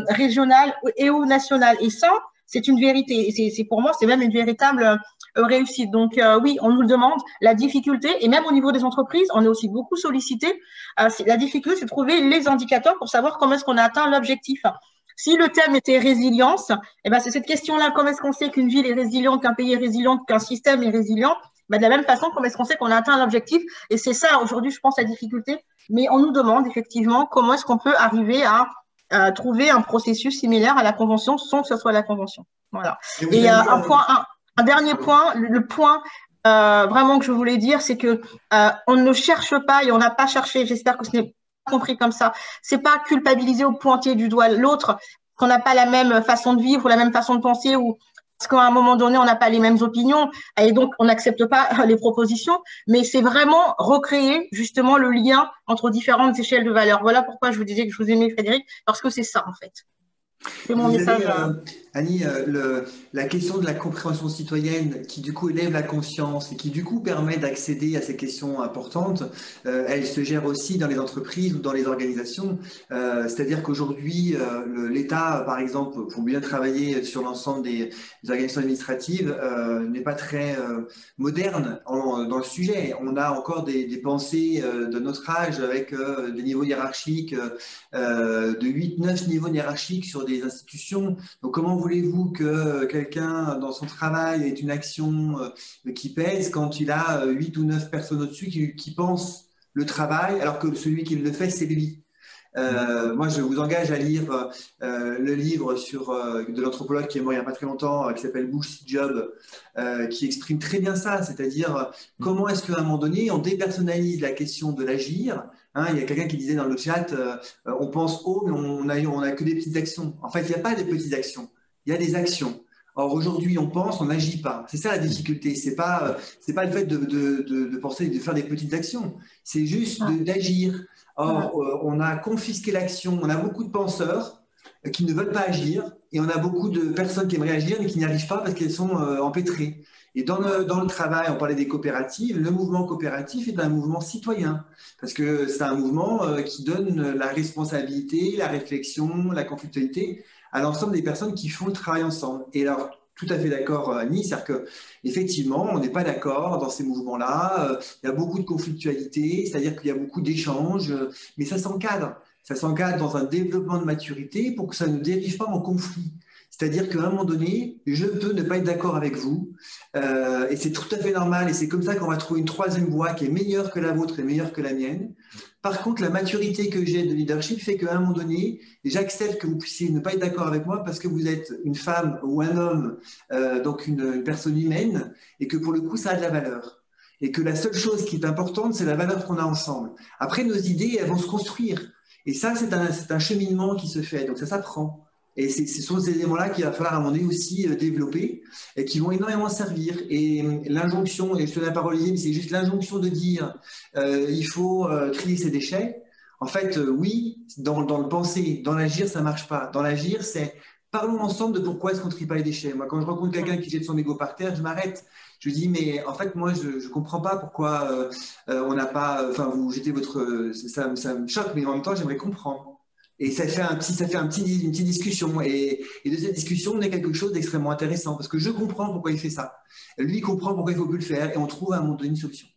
régionale et ou nationale. Et ça, c'est une vérité. Et c'est pour moi, c'est même une véritable réussite. Donc oui, on nous le demande. La difficulté, et même au niveau des entreprises, on est aussi beaucoup sollicité. La difficulté, c'est de trouver les indicateurs pour savoir comment est-ce qu'on a atteint l'objectif. Si le thème était résilience, eh ben c'est cette question-là, comment est-ce qu'on sait qu'une ville est résiliente, qu'un pays est résilient, qu'un système est résilient? Ben de la même façon, comment est-ce qu'on sait qu'on a atteint l'objectif? Et c'est ça, aujourd'hui, je pense, la difficulté. Mais on nous demande, effectivement, comment est-ce qu'on peut arriver à trouver un processus similaire à la Convention sans que ce soit la Convention. Voilà. Et un dernier point, le point vraiment que je voulais dire, c'est que on ne cherche pas et on n'a pas cherché, j'espère que ce n'est pas compris comme ça, c'est pas culpabiliser ou pointer du doigt l'autre, qu'on n'a pas la même façon de vivre ou la même façon de penser ou parce qu'à un moment donné, on n'a pas les mêmes opinions et donc on n'accepte pas les propositions, mais c'est vraiment recréer justement le lien entre différentes échelles de valeur. Voilà pourquoi je vous disais que je vous aimais, Frédéric, parce que c'est ça en fait. C'est mon message. Annie, la question de la compréhension citoyenne qui du coup élève la conscience et qui du coup permet d'accéder à ces questions importantes, elle se gère aussi dans les entreprises ou dans les organisations. C'est-à-dire qu'aujourd'hui, l'État, par exemple, pour bien travailler sur l'ensemble des organisations administratives, n'est pas très moderne dans le sujet. On a encore des pensées de notre âge avec des niveaux hiérarchiques, de 8-9 niveaux hiérarchiques sur des institutions. Donc, comment voulez-vous que quelqu'un, dans son travail, ait une action qui pèse quand il a 8 ou 9 personnes au-dessus qui pensent le travail, alors que celui qui le fait, c'est lui. Moi, je vous engage à lire le livre de l'anthropologue qui est mort il n'y a pas très longtemps, qui s'appelle Bullshit Job, qui exprime très bien ça, c'est-à-dire comment est-ce qu'à un moment donné, on dépersonnalise la question de l'agir. Il y a quelqu'un qui disait dans le chat, on pense haut, mais on a que des petites actions. En fait, il n'y a pas de petites actions, il y a des actions. Or, aujourd'hui, on pense, on n'agit pas. C'est ça la difficulté. C'est pas le fait de penser, de faire des petites actions. C'est juste d'agir. Or, on a confisqué l'action. On a beaucoup de penseurs qui ne veulent pas agir. Et on a beaucoup de personnes qui aimeraient agir, mais qui n'y arrivent pas parce qu'elles sont empêtrées. Et dans le travail, on parlait des coopératives. Le mouvement coopératif est un mouvement citoyen. Parce que c'est un mouvement qui donne la responsabilité, la réflexion, la conflictualité à l'ensemble des personnes qui font le travail ensemble. Et alors, tout à fait d'accord, Annie. C'est-à-dire qu'effectivement, on n'est pas d'accord dans ces mouvements-là. Il y a beaucoup de conflictualité, c'est-à-dire qu'il y a beaucoup d'échanges, mais ça s'encadre. Ça s'encadre dans un développement de maturité pour que ça ne dérive pas en conflit. C'est-à-dire qu'à un moment donné, je peux ne pas être d'accord avec vous, et c'est tout à fait normal, et c'est comme ça qu'on va trouver une troisième voie qui est meilleure que la vôtre et meilleure que la mienne. Par contre, la maturité que j'ai de leadership fait qu'à un moment donné, j'accepte que vous puissiez ne pas être d'accord avec moi parce que vous êtes une femme ou un homme, donc une personne humaine, et que pour le coup, ça a de la valeur. Et que la seule chose qui est importante, c'est la valeur qu'on a ensemble. Après, nos idées, elles vont se construire. Et ça, c'est un cheminement qui se fait, donc ça s'apprend. Et ce sont ces éléments-là qu'il va falloir à un moment donné aussi développer et qui vont énormément servir. Et l'injonction, et je te donne la parole, mais c'est juste l'injonction de dire il faut trier ses déchets. En fait, oui, dans le penser, dans l'agir, ça ne marche pas. Dans l'agir, c'est parlons ensemble de pourquoi est-ce qu'on ne trie pas les déchets. Moi, quand je rencontre quelqu'un qui jette son mégot par terre, je m'arrête. Je dis, mais en fait, moi, je ne comprends pas pourquoi on n'a pas. Enfin, vous jetez votre. Ça me choque, mais en même temps, j'aimerais comprendre. Et ça fait une petite discussion. Et de cette discussion, on a quelque chose d'extrêmement intéressant parce que je comprends pourquoi il fait ça. Lui, il comprend pourquoi il ne faut plus le faire et on trouve à un moment donné une solution.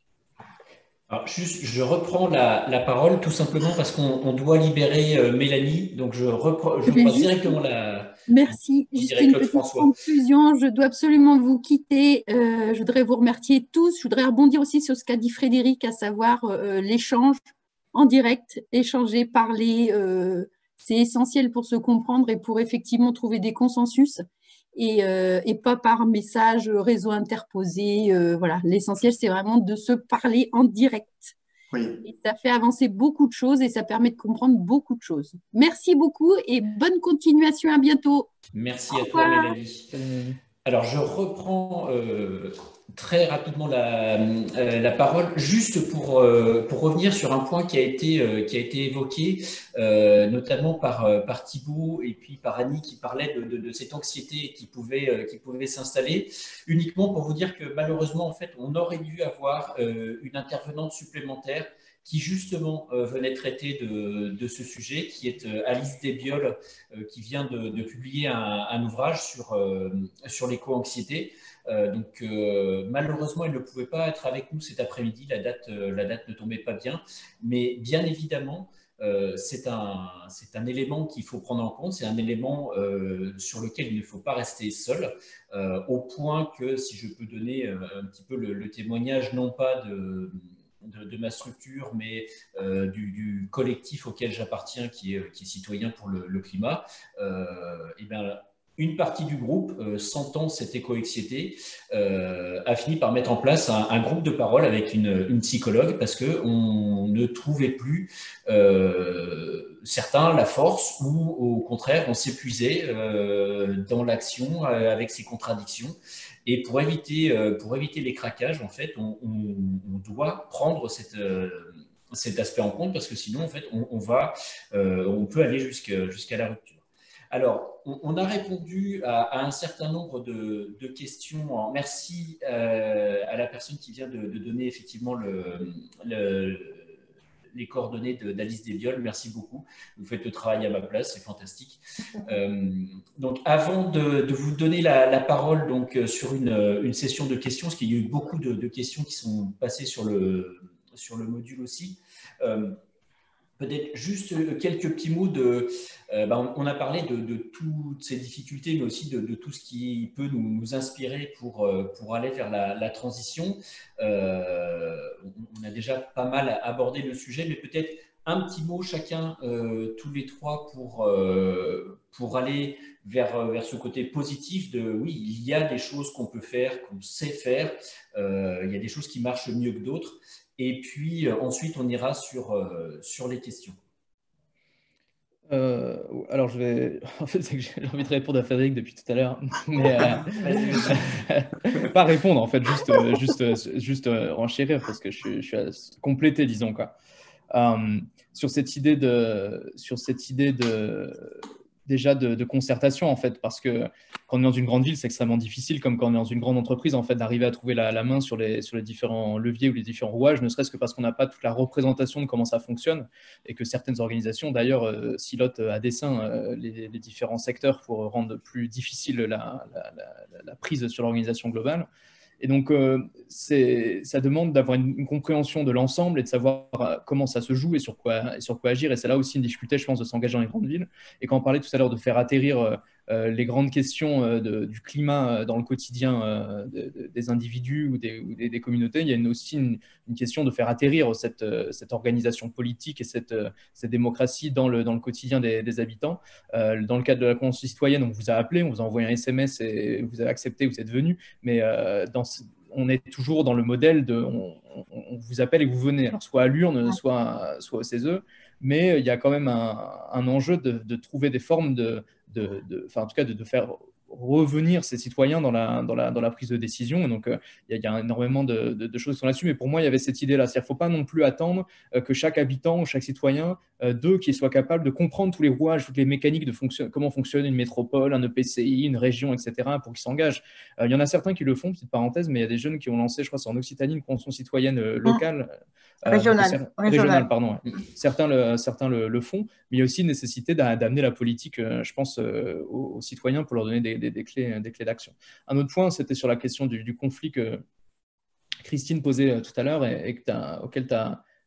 Alors, juste, je reprends la parole tout simplement parce qu'on doit libérer Mélanie. Donc, je passe directement la. Merci. Juste une petite conclusion. Je dois absolument vous quitter. Je voudrais vous remercier tous. Je voudrais rebondir aussi sur ce qu'a dit Frédéric, à savoir l'échange en direct, échanger, parler. C'est essentiel pour se comprendre et pour effectivement trouver des consensus et pas par message, réseau interposé. Voilà, l'essentiel, c'est vraiment de se parler en direct. Oui. Et ça fait avancer beaucoup de choses et ça permet de comprendre beaucoup de choses. Merci beaucoup et bonne continuation. À bientôt. Merci à toi, Mélanie. Alors, je reprends très rapidement la parole, juste pour revenir sur un point qui a été évoqué, notamment par Thibaut et puis par Annie qui parlait de cette anxiété qui pouvait s'installer, uniquement pour vous dire que malheureusement, en fait, on aurait dû avoir une intervenante supplémentaire qui justement venait traiter de ce sujet, qui est Alice Desbioles, qui vient de publier un ouvrage sur l'éco-anxiété. Donc malheureusement, elle ne pouvait pas être avec nous cet après-midi, la date ne tombait pas bien, mais bien évidemment, c'est un élément qu'il faut prendre en compte, c'est un élément sur lequel il ne faut pas rester seul, au point que, si je peux donner un petit peu le témoignage, non pas de ma structure, mais du collectif auquel j'appartiens, qui est Citoyens pour le climat, et bien, une partie du groupe, sentant cette éco-anxiété, a fini par mettre en place un groupe de parole avec une psychologue parce qu'on ne trouvait plus, certains, la force ou au contraire, on s'épuisait dans l'action avec ces contradictions. Et pour éviter les craquages, en fait, on doit prendre cet aspect en compte parce que sinon, en fait, on peut aller jusqu'à la rupture. Alors, on a répondu à un certain nombre de questions. Alors, merci à la personne qui vient de donner effectivement les coordonnées d'Alice Desbioles. Merci beaucoup. Vous faites le travail à ma place, c'est fantastique. Donc, avant de vous donner la parole donc, sur une session de questions, parce qu'il y a eu beaucoup de questions qui sont passées sur le module aussi, peut-être juste quelques petits mots on a parlé de toutes ces difficultés, mais aussi de tout ce qui peut nous inspirer pour aller vers la transition. On a déjà pas mal abordé le sujet, mais peut-être un petit mot chacun, tous les trois, pour aller vers ce côté positif de oui, il y a des choses qu'on peut faire, qu'on sait faire, il y a des choses qui marchent mieux que d'autres. Et puis ensuite, on ira sur les questions. Alors, en fait, c'est que j'ai envie de répondre à Frédéric depuis tout à l'heure, mais pas répondre, en fait, juste enchérir, parce que je suis à compléter, disons, quoi. Sur cette idée déjà de concertation, en fait, parce que quand on est dans une grande ville, c'est extrêmement difficile, comme quand on est dans une grande entreprise, en fait, d'arriver à trouver la main sur les différents leviers ou les différents rouages, ne serait-ce que parce qu'on n'a pas toute la représentation de comment ça fonctionne, et que certaines organisations, d'ailleurs, silotent à dessein les différents secteurs pour rendre plus difficile la prise sur l'organisation globale. Et donc, ça demande d'avoir une compréhension de l'ensemble et de savoir comment ça se joue et sur quoi agir. Et c'est là aussi une difficulté, je pense, de s'engager dans les grandes villes. Et quand on parlait tout à l'heure de faire atterrir les grandes questions du climat dans le quotidien des individus ou des communautés, il y a aussi une question de faire atterrir cette organisation politique et cette démocratie dans le quotidien des habitants. Dans le cadre de la Convention citoyenne, on vous a appelé, on vous a envoyé un SMS et vous avez accepté, vous êtes venu. Mais on est toujours dans le modèle de on vous appelle et vous venez, alors soit à l'urne, soit au CESE, mais il y a quand même un enjeu de trouver des formes en tout cas de faire revenir ces citoyens dans la prise de décision. Et donc, il y a énormément de choses qui sont là-dessus. Mais pour moi, il y avait cette idée-là. C'est-à-dire qu'il ne faut pas non plus attendre que chaque habitant ou chaque citoyen, qu'il soit capable de comprendre tous les rouages, toutes les mécaniques de comment fonctionne une métropole, un EPCI, une région, etc., pour qu'ils s'engagent. Il y en a certains qui le font, petite parenthèse, mais il y a des jeunes qui ont lancé, je crois, c'est en Occitanie, une convention citoyenne locale. Régionale, pardon. Certains le font, mais il y a aussi une nécessité d'amener la politique, je pense, aux citoyens pour leur donner des clés d'action. Un autre point, c'était sur la question du conflit que Christine posait tout à l'heure et auquel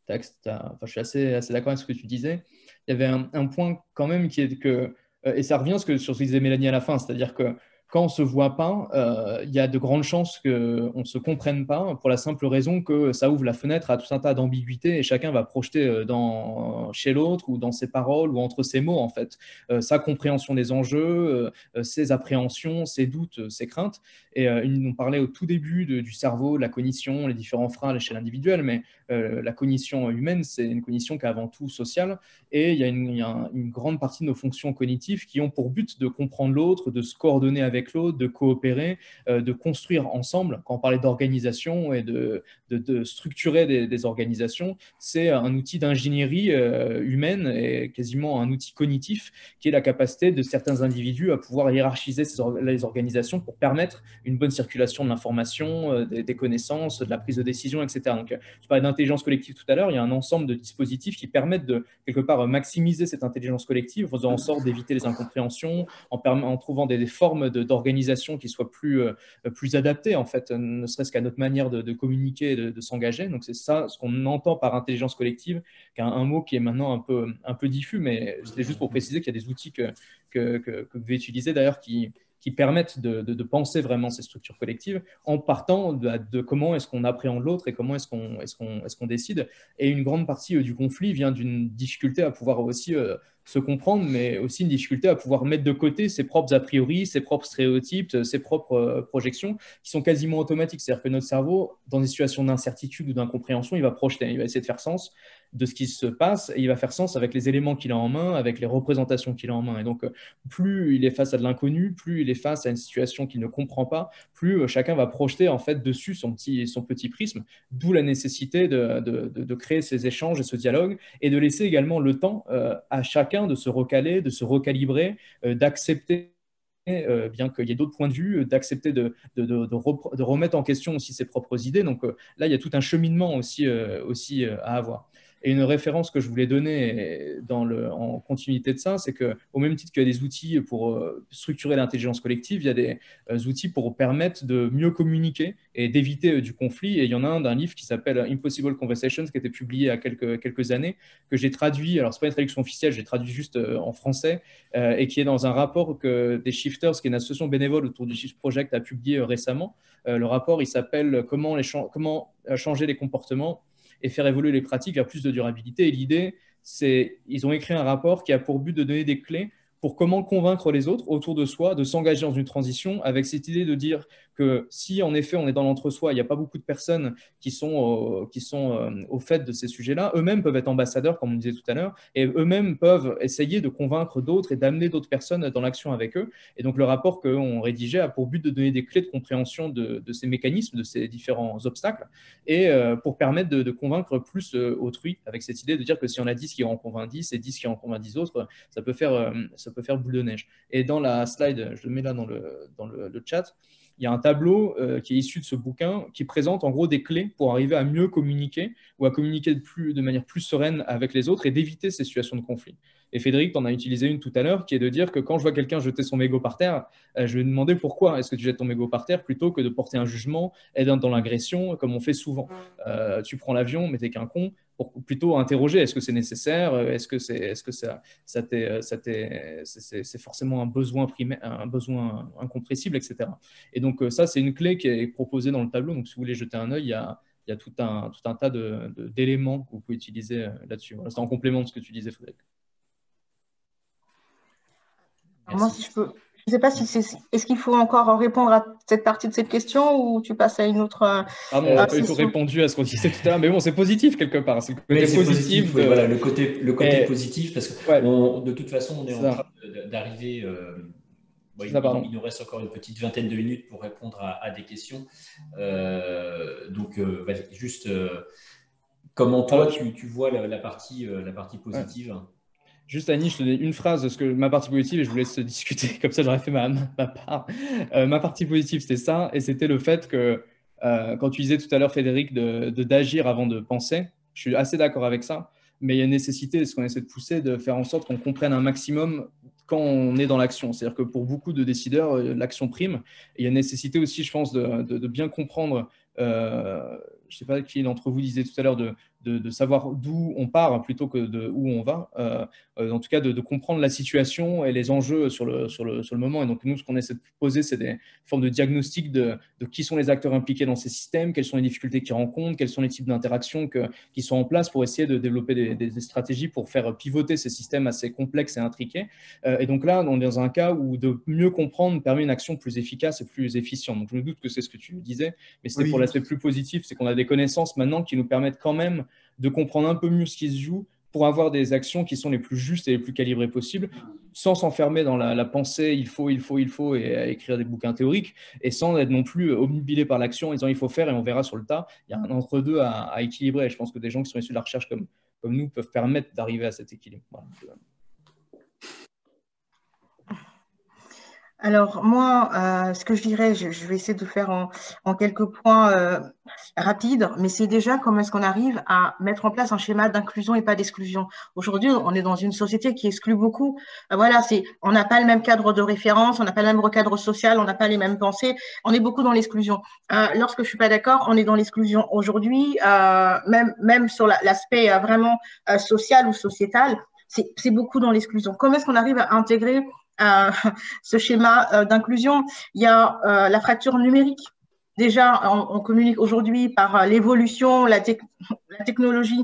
je suis assez d'accord avec ce que tu disais. Il y avait un point quand même qui est que, et ça revient sur ce que disait Mélanie à la fin, c'est-à-dire que quand on ne se voit pas, il y a de grandes chances qu'on ne se comprenne pas pour la simple raison que ça ouvre la fenêtre à tout un tas d'ambiguïtés et chacun va projeter chez l'autre ou dans ses paroles ou entre ses mots, en fait, sa compréhension des enjeux, ses appréhensions, ses doutes, ses craintes. Et on parlait au tout début du cerveau, de la cognition, les différents freins à l'échelle individuelle, mais la cognition humaine, c'est une cognition qui est avant tout sociale. Et il y a une grande partie de nos fonctions cognitives qui ont pour but de comprendre l'autre, de se coordonner avec l'autre, de coopérer, de construire ensemble. Quand on parlait d'organisation et de structurer des organisations, c'est un outil d'ingénierie humaine et quasiment un outil cognitif qui est la capacité de certains individus à pouvoir hiérarchiser les organisations pour permettre une bonne circulation de l'information, des connaissances, de la prise de décision, etc. Donc, je parlais d'intelligence collective tout à l'heure, il y a un ensemble de dispositifs qui permettent de, quelque part, maximiser cette intelligence collective, en faisant en sorte d'éviter les incompréhensions, en trouvant des formes d'organisation qui soient plus adaptées, en fait, ne serait-ce qu'à notre manière de communiquer et de s'engager. Donc, c'est ça ce qu'on entend par intelligence collective, qui est un mot qui est maintenant un peu diffus, mais c'était juste pour préciser qu'il y a des outils que vous devez utiliser, d'ailleurs, qui permettent de penser vraiment ces structures collectives en partant de comment est-ce qu'on appréhende l'autre et comment est-ce qu'on décide. Et une grande partie du conflit vient d'une difficulté à pouvoir aussi se comprendre, mais aussi une difficulté à pouvoir mettre de côté ses propres a priori, ses propres stéréotypes, ses propres projections qui sont quasiment automatiques. C'est-à-dire que notre cerveau, dans des situations d'incertitude ou d'incompréhension, il va projeter, il va essayer de faire sens de ce qui se passe et il va faire sens avec les éléments qu'il a en main, avec les représentations qu'il a en main. Et donc, plus il est face à de l'inconnu, plus il est face à une situation qu'il ne comprend pas, plus chacun va projeter en fait dessus son petit prisme, d'où la nécessité de créer ces échanges et ce dialogue et de laisser également le temps à chacun de se recaler, de se recalibrer, d'accepter bien qu'il y ait d'autres points de vue, d'accepter de remettre en question aussi ses propres idées. Donc là, il y a tout un cheminement aussi à avoir. Et une référence que je voulais donner en continuité de ça, c'est qu'au même titre qu'il y a des outils pour structurer l'intelligence collective, il y a des outils pour permettre de mieux communiquer et d'éviter du conflit. Et il y en a un d'un livre qui s'appelle Impossible Conversations, qui a été publié il y a quelques années, que j'ai traduit, alors ce n'est pas une traduction officielle, j'ai traduit juste en français, et qui est dans un rapport que des Shifters, qui est une association bénévole autour du Shift Project, a publié récemment. Le rapport, il s'appelle Comment changer les comportements et faire évoluer les pratiques vers plus de durabilité. Et l'idée, c'est ils ont écrit un rapport qui a pour but de donner des clés pour comment convaincre les autres autour de soi de s'engager dans une transition avec cette idée de dire que si en effet on est dans l'entre-soi, il n'y a pas beaucoup de personnes qui sont au fait de ces sujets-là, eux-mêmes peuvent être ambassadeurs, comme on disait tout à l'heure, et eux-mêmes peuvent essayer de convaincre d'autres et d'amener d'autres personnes dans l'action avec eux. Et donc le rapport qu'on rédigeait a pour but de donner des clés de compréhension de ces mécanismes, de ces différents obstacles, et pour permettre de convaincre plus autrui, avec cette idée de dire que si on a 10 qui en convainc 10 et 10 qui en convainc 10 autres, ça peut faire boule de neige. Et dans la slide, je le mets là dans le chat, il y a un tableau qui est issu de ce bouquin qui présente en gros des clés pour arriver à mieux communiquer ou à communiquer de manière plus sereine avec les autres et d'éviter ces situations de conflit. Et Frédéric, tu en as utilisé une tout à l'heure qui est de dire que quand je vois quelqu'un jeter son mégot par terre, je vais lui demander pourquoi est-ce que tu jettes ton mégot par terre plutôt que de porter un jugement et dans l'agression comme on fait souvent. Tu prends l'avion, mais t'es qu'un con. Pour plutôt interroger, est-ce que c'est nécessaire, est-ce que c'est forcément un besoin primaire, un besoin incompressible, etc. Et donc ça, c'est une clé qui est proposée dans le tableau. Donc si vous voulez jeter un œil, il y a tout un tas d'éléments que vous pouvez utiliser là-dessus. Voilà, c'est en complément de ce que tu disais, Frédéric. Moi, si je peux, je ne sais pas si est-ce qu'il faut encore répondre à cette partie de cette question ou tu passes à une autre. Pardon, on n'a pas du tout répondu à ce qu'on disait tout à l'heure, mais bon, c'est positif quelque part. C'est le côté positif. Oui, voilà, le côté positif, parce que de toute façon, on est en train d'arriver. Il nous reste encore une petite vingtaine de minutes pour répondre à des questions. Donc, vas-y, juste comment toi tu vois la partie positive. Juste, Annie, je te donne une phrase de ma partie positive et je vous laisse discuter. Comme ça, j'aurais fait ma part. Ma partie positive, c'était ça. Et c'était le fait que, quand tu disais tout à l'heure, Frédéric, d'agir avant de penser, je suis assez d'accord avec ça. Mais il y a une nécessité, ce qu'on essaie de pousser, de faire en sorte qu'on comprenne un maximum quand on est dans l'action. C'est-à-dire que pour beaucoup de décideurs, l'action prime. Et il y a une nécessité aussi, je pense, de bien comprendre. Je ne sais pas qui d'entre vous disait tout à l'heure de savoir d'où on part plutôt que où on va. En tout cas, de comprendre la situation et les enjeux sur le moment. Et donc, nous, ce qu'on essaie de poser, c'est des formes de diagnostic de qui sont les acteurs impliqués dans ces systèmes, quelles sont les difficultés qu'ils rencontrent, quels sont les types d'interactions qui sont en place pour essayer de développer des stratégies pour faire pivoter ces systèmes assez complexes et intriqués. Et donc là, on est dans un cas où de mieux comprendre permet une action plus efficace et plus efficiente. Donc, je me doute que c'est ce que tu disais, mais c'était pour l'aspect plus positif, c'est qu'on a des connaissances maintenant qui nous permettent quand même de comprendre un peu mieux ce qui se joue pour avoir des actions qui sont les plus justes et les plus calibrées possibles, sans s'enfermer dans la pensée il faut et à écrire des bouquins théoriques, et sans être non plus obnubilé par l'action en disant il faut faire et on verra sur le tas. Il y a un entre-deux à équilibrer, et je pense que des gens qui sont issus de la recherche comme nous peuvent permettre d'arriver à cet équilibre. Voilà. Alors, moi, ce que je dirais, je vais essayer de faire en quelques points rapides, mais c'est déjà comment est-ce qu'on arrive à mettre en place un schéma d'inclusion et pas d'exclusion. Aujourd'hui, on est dans une société qui exclut beaucoup. Voilà, on n'a pas le même cadre de référence, on n'a pas le même cadre social, on n'a pas les mêmes pensées. On est beaucoup dans l'exclusion. Lorsque je suis pas d'accord, on est dans l'exclusion. Aujourd'hui, même sur l'aspect vraiment social ou sociétal, c'est beaucoup dans l'exclusion. Comment est-ce qu'on arrive à intégrer ce schéma d'inclusion? Il y a la fracture numérique. Déjà, on communique aujourd'hui par l'évolution, la technologie,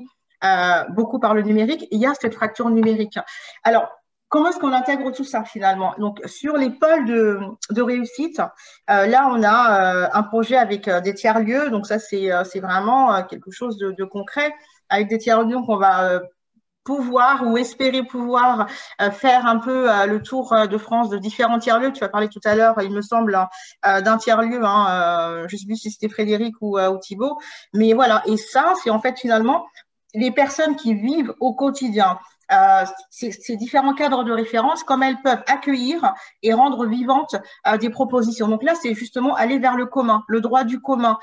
beaucoup par le numérique. Il y a cette fracture numérique. Alors, comment est-ce qu'on intègre tout ça finalement? Donc, sur les pôles de réussite, là, on a un projet avec des tiers-lieux. Donc, ça, c'est vraiment quelque chose de concret avec des tiers-lieux qu'on va pouvoir ou espérer pouvoir faire un peu le tour de France de différents tiers-lieux. Tu as parlé tout à l'heure, il me semble, d'un tiers-lieu, je ne sais plus si c'était Frédéric ou Thibaut, mais voilà. Et ça, c'est en fait finalement les personnes qui vivent au quotidien ces différents cadres de référence, comme elles peuvent accueillir et rendre vivantes des propositions. Donc là, c'est justement aller vers le commun, le droit du commun,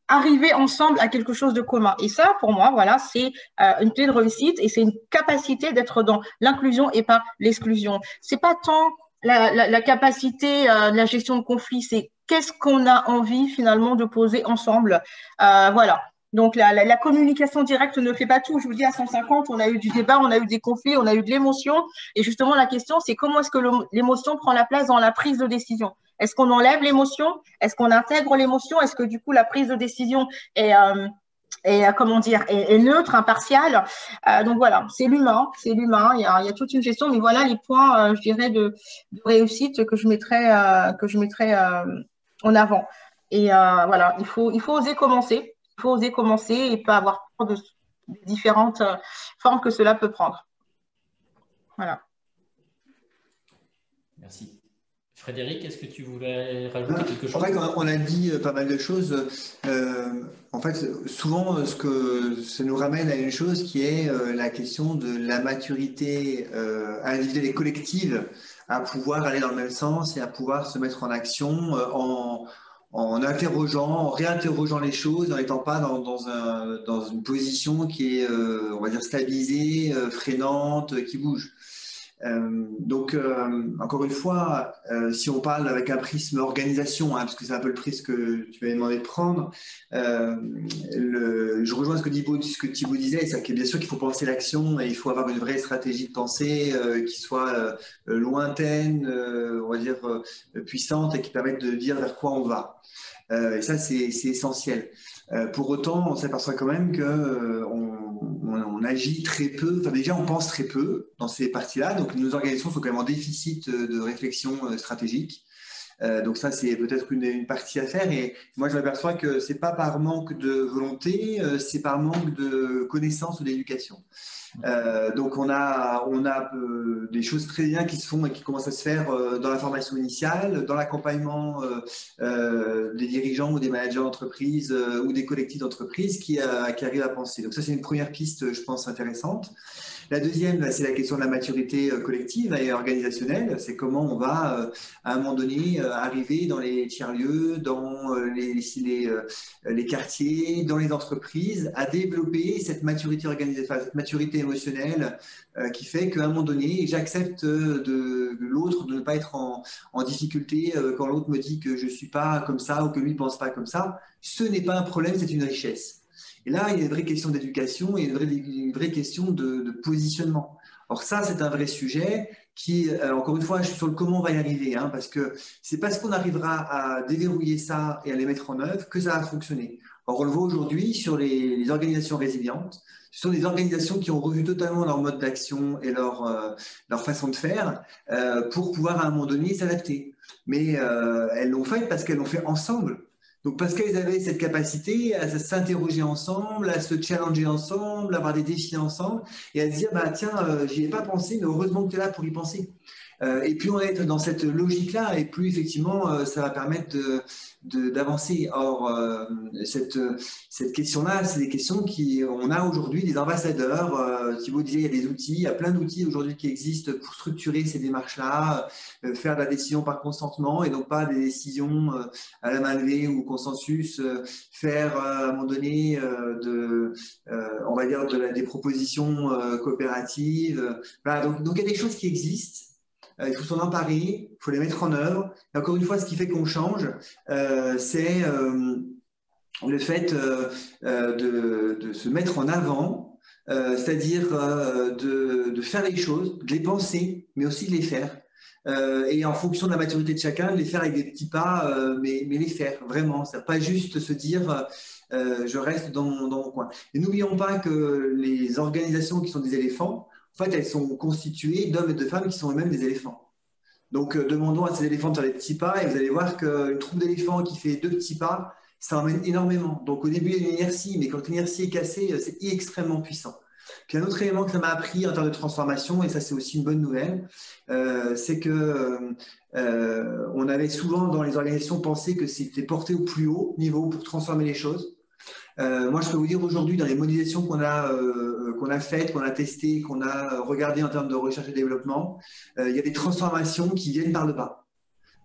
arriver ensemble à quelque chose de commun. Et ça, pour moi, voilà, c'est une clé de réussite et c'est une capacité d'être dans l'inclusion et pas l'exclusion. C'est pas tant la capacité de la gestion de conflit, c'est qu'est-ce qu'on a envie finalement de poser ensemble. Voilà. Donc, la communication directe ne fait pas tout. Je vous dis, à 150, on a eu du débat, on a eu des conflits, on a eu de l'émotion. Et justement, la question, c'est comment est-ce que l'émotion prend la place dans la prise de décision? Est-ce qu'on enlève l'émotion? Est-ce qu'on intègre l'émotion? Est-ce que du coup, la prise de décision est neutre, impartiale? Donc voilà, c'est l'humain. Il y a toute une gestion. Mais voilà les points, je dirais, de réussite que je mettrais en avant. Et voilà, il faut oser commencer. Il faut oser commencer et pas avoir peur des différentes formes que cela peut prendre. Voilà. Merci. Frédéric, est-ce que tu voulais rajouter quelque chose? En fait, on a dit pas mal de choses. En fait, souvent, ce que ça nous ramène à une chose qui est la question de la maturité individuelle et collective à pouvoir aller dans le même sens et à pouvoir se mettre en action en interrogeant, en réinterrogeant les choses, en n'étant pas dans une position qui est, on va dire, stabilisée, freinante, qui bouge. Encore une fois, si on parle avec un prisme organisation, parce que c'est un peu le prisme que tu m'avais demandé de prendre, je rejoins ce que Thibaut disait, c'est que bien sûr qu'il faut penser l'action et il faut avoir une vraie stratégie de pensée qui soit lointaine, on va dire puissante et qui permette de dire vers quoi on va. Et ça, c'est essentiel. Pour autant, on s'aperçoit quand même qu'on agit très peu, enfin déjà on pense très peu dans ces parties-là, donc nos organisations sont quand même en déficit de réflexion stratégique. Donc ça, c'est peut-être une partie à faire. Et moi, je m'aperçois que c'est pas par manque de volonté, c'est par manque de connaissances ou d'éducation. Donc on a des choses très bien qui se font et qui commencent à se faire dans la formation initiale, dans l'accompagnement des dirigeants ou des managers d'entreprise ou des collectifs d'entreprise qui arrivent à penser. Donc ça, c'est une première piste, je pense, intéressante. La deuxième, c'est la question de la maturité collective et organisationnelle. C'est comment on va, à un moment donné, arriver dans les tiers-lieux, dans les quartiers, dans les entreprises, à développer cette maturité organisationnelle, cette maturité émotionnelle qui fait qu'à un moment donné, j'accepte de l'autre de ne pas être en difficulté quand l'autre me dit que je ne suis pas comme ça ou que lui ne pense pas comme ça. Ce n'est pas un problème, c'est une richesse. Et là, il y a une vraie question d'éducation et une vraie question de positionnement. Or ça, c'est un vrai sujet qui, encore une fois, je suis sur le comment on va y arriver, parce que c'est parce qu'on arrivera à déverrouiller ça et à les mettre en œuvre que ça va fonctionner. Or, on le voit aujourd'hui sur les organisations résilientes. Ce sont des organisations qui ont revu totalement leur mode d'action et leur façon de faire pour pouvoir à un moment donné s'adapter. Mais elles l'ont fait parce qu'elles l'ont fait ensemble. Donc, parce qu'elles avaient cette capacité à s'interroger ensemble, à se challenger ensemble, à avoir des défis ensemble et à se dire, bah, tiens, j'y ai pas pensé, mais heureusement que tu es là pour y penser. Et plus on est dans cette logique-là, et plus effectivement, ça va permettre d'avancer. Or, cette question-là, c'est des questions on a aujourd'hui des ambassadeurs. Thibaut disait, il y a des outils, il y a plein d'outils aujourd'hui qui existent pour structurer ces démarches-là, faire de la décision par consentement et donc pas des décisions à la main levée ou consensus, faire à un moment donné on va dire des propositions coopératives. Voilà, donc il y a des choses qui existent. Il faut s'en emparer, il faut les mettre en œuvre. Et encore une fois, ce qui fait qu'on change, c'est le fait de se mettre en avant, c'est-à-dire de faire les choses, de les penser, mais aussi de les faire. Et en fonction de la maturité de chacun, de les faire avec des petits pas, mais les faire, vraiment. C'est pas juste se dire je reste dans mon coin. Et n'oublions pas que les organisations qui sont des éléphants, en fait, elles sont constituées d'hommes et de femmes qui sont eux-mêmes des éléphants. Donc, demandons à ces éléphants de faire des petits pas et vous allez voir qu'une troupe d'éléphants qui fait 2 petits pas, ça emmène énormément. Donc, au début, il y a une inertie, mais quand l'inertie est cassée, c'est extrêmement puissant. Puis, un autre élément que ça m'a appris en termes de transformation, et ça, c'est aussi une bonne nouvelle, c'est que on avait souvent dans les organisations pensé que c'était porté au plus haut niveau pour transformer les choses. Moi, je peux vous dire aujourd'hui, dans les modélisations qu'on a faites, qu'on a testées, qu'on a regardées en termes de recherche et développement, il y a des transformations qui viennent par le bas.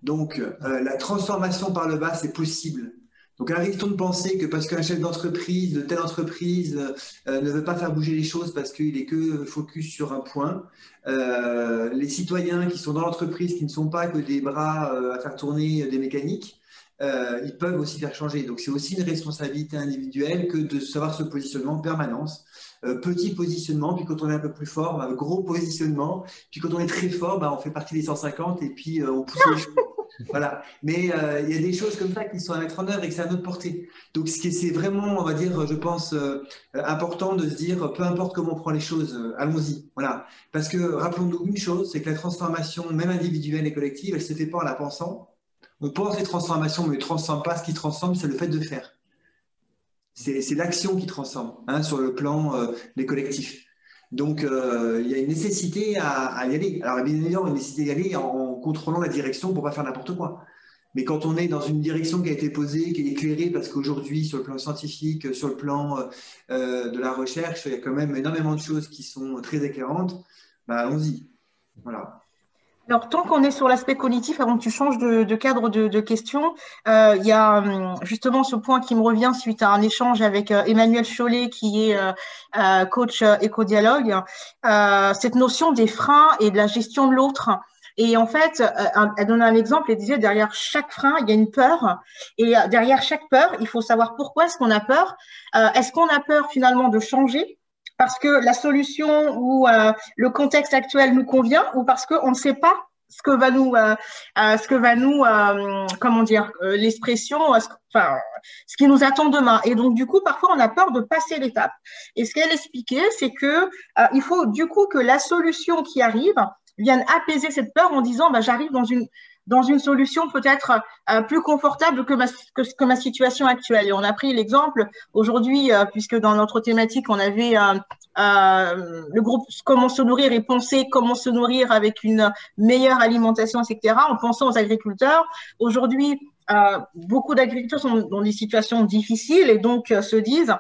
Donc, la transformation par le bas, c'est possible. Donc, arrêtons de penser que parce qu'un chef d'entreprise, de telle entreprise, ne veut pas faire bouger les choses parce qu'il est que focus sur un point, les citoyens qui sont dans l'entreprise, qui ne sont pas que des bras à faire tourner des mécaniques, ils peuvent aussi faire changer. Donc, c'est aussi une responsabilité individuelle que de savoir se positionner en permanence. Petit positionnement, puis quand on est un peu plus fort, gros positionnement, puis quand on est très fort, on fait partie des 150 et puis on pousse les choses. Voilà. Mais il y a des choses comme ça qui sont à mettre en œuvre et que c'est à notre portée. Donc, c'est vraiment, on va dire, je pense, important de se dire, peu importe comment on prend les choses, allons-y. Voilà. Parce que rappelons-nous une chose, c'est que la transformation, même individuelle et collective, elle ne se fait pas en la pensant. On pense les transformations, mais on ne transforme pas. Ce qui transforme, c'est le fait de faire. C'est l'action qui transforme, hein, sur le plan des collectifs. Donc, il y a une nécessité à y aller. Alors, bien évidemment, une nécessité d'y aller en contrôlant la direction pour ne pas faire n'importe quoi. Mais quand on est dans une direction qui a été posée, qui est éclairée, parce qu'aujourd'hui, sur le plan scientifique, sur le plan de la recherche, il y a quand même énormément de choses qui sont très éclairantes, bah, allons-y. Voilà. Alors, tant qu'on est sur l'aspect cognitif, avant que tu changes de cadre de question, il y a justement ce point qui me revient suite à un échange avec Emmanuel Chollet, qui est coach éco-dialogue, cette notion des freins et de la gestion de l'autre. Et en fait, elle donne un exemple, elle disait, derrière chaque frein, il y a une peur. Et derrière chaque peur, il faut savoir pourquoi est-ce qu'on a peur. Est-ce qu'on a peur finalement de changer parce que la solution ou le contexte actuel nous convient, ou parce qu'on ne sait pas ce que va nous, comment dire, l'expression, enfin, ce qui nous attend demain. Et donc, du coup, parfois, on a peur de passer l'étape. Et ce qu'elle expliquait, c'est que il faut, du coup, que la solution qui arrive vienne apaiser cette peur en disant, bah, j'arrive dans une solution peut-être plus confortable que ma situation actuelle. Et on a pris l'exemple aujourd'hui, puisque dans notre thématique, on avait le groupe Comment se nourrir et penser comment se nourrir avec une meilleure alimentation, etc., en pensant aux agriculteurs. Aujourd'hui, beaucoup d'agriculteurs sont dans des situations difficiles et donc se disent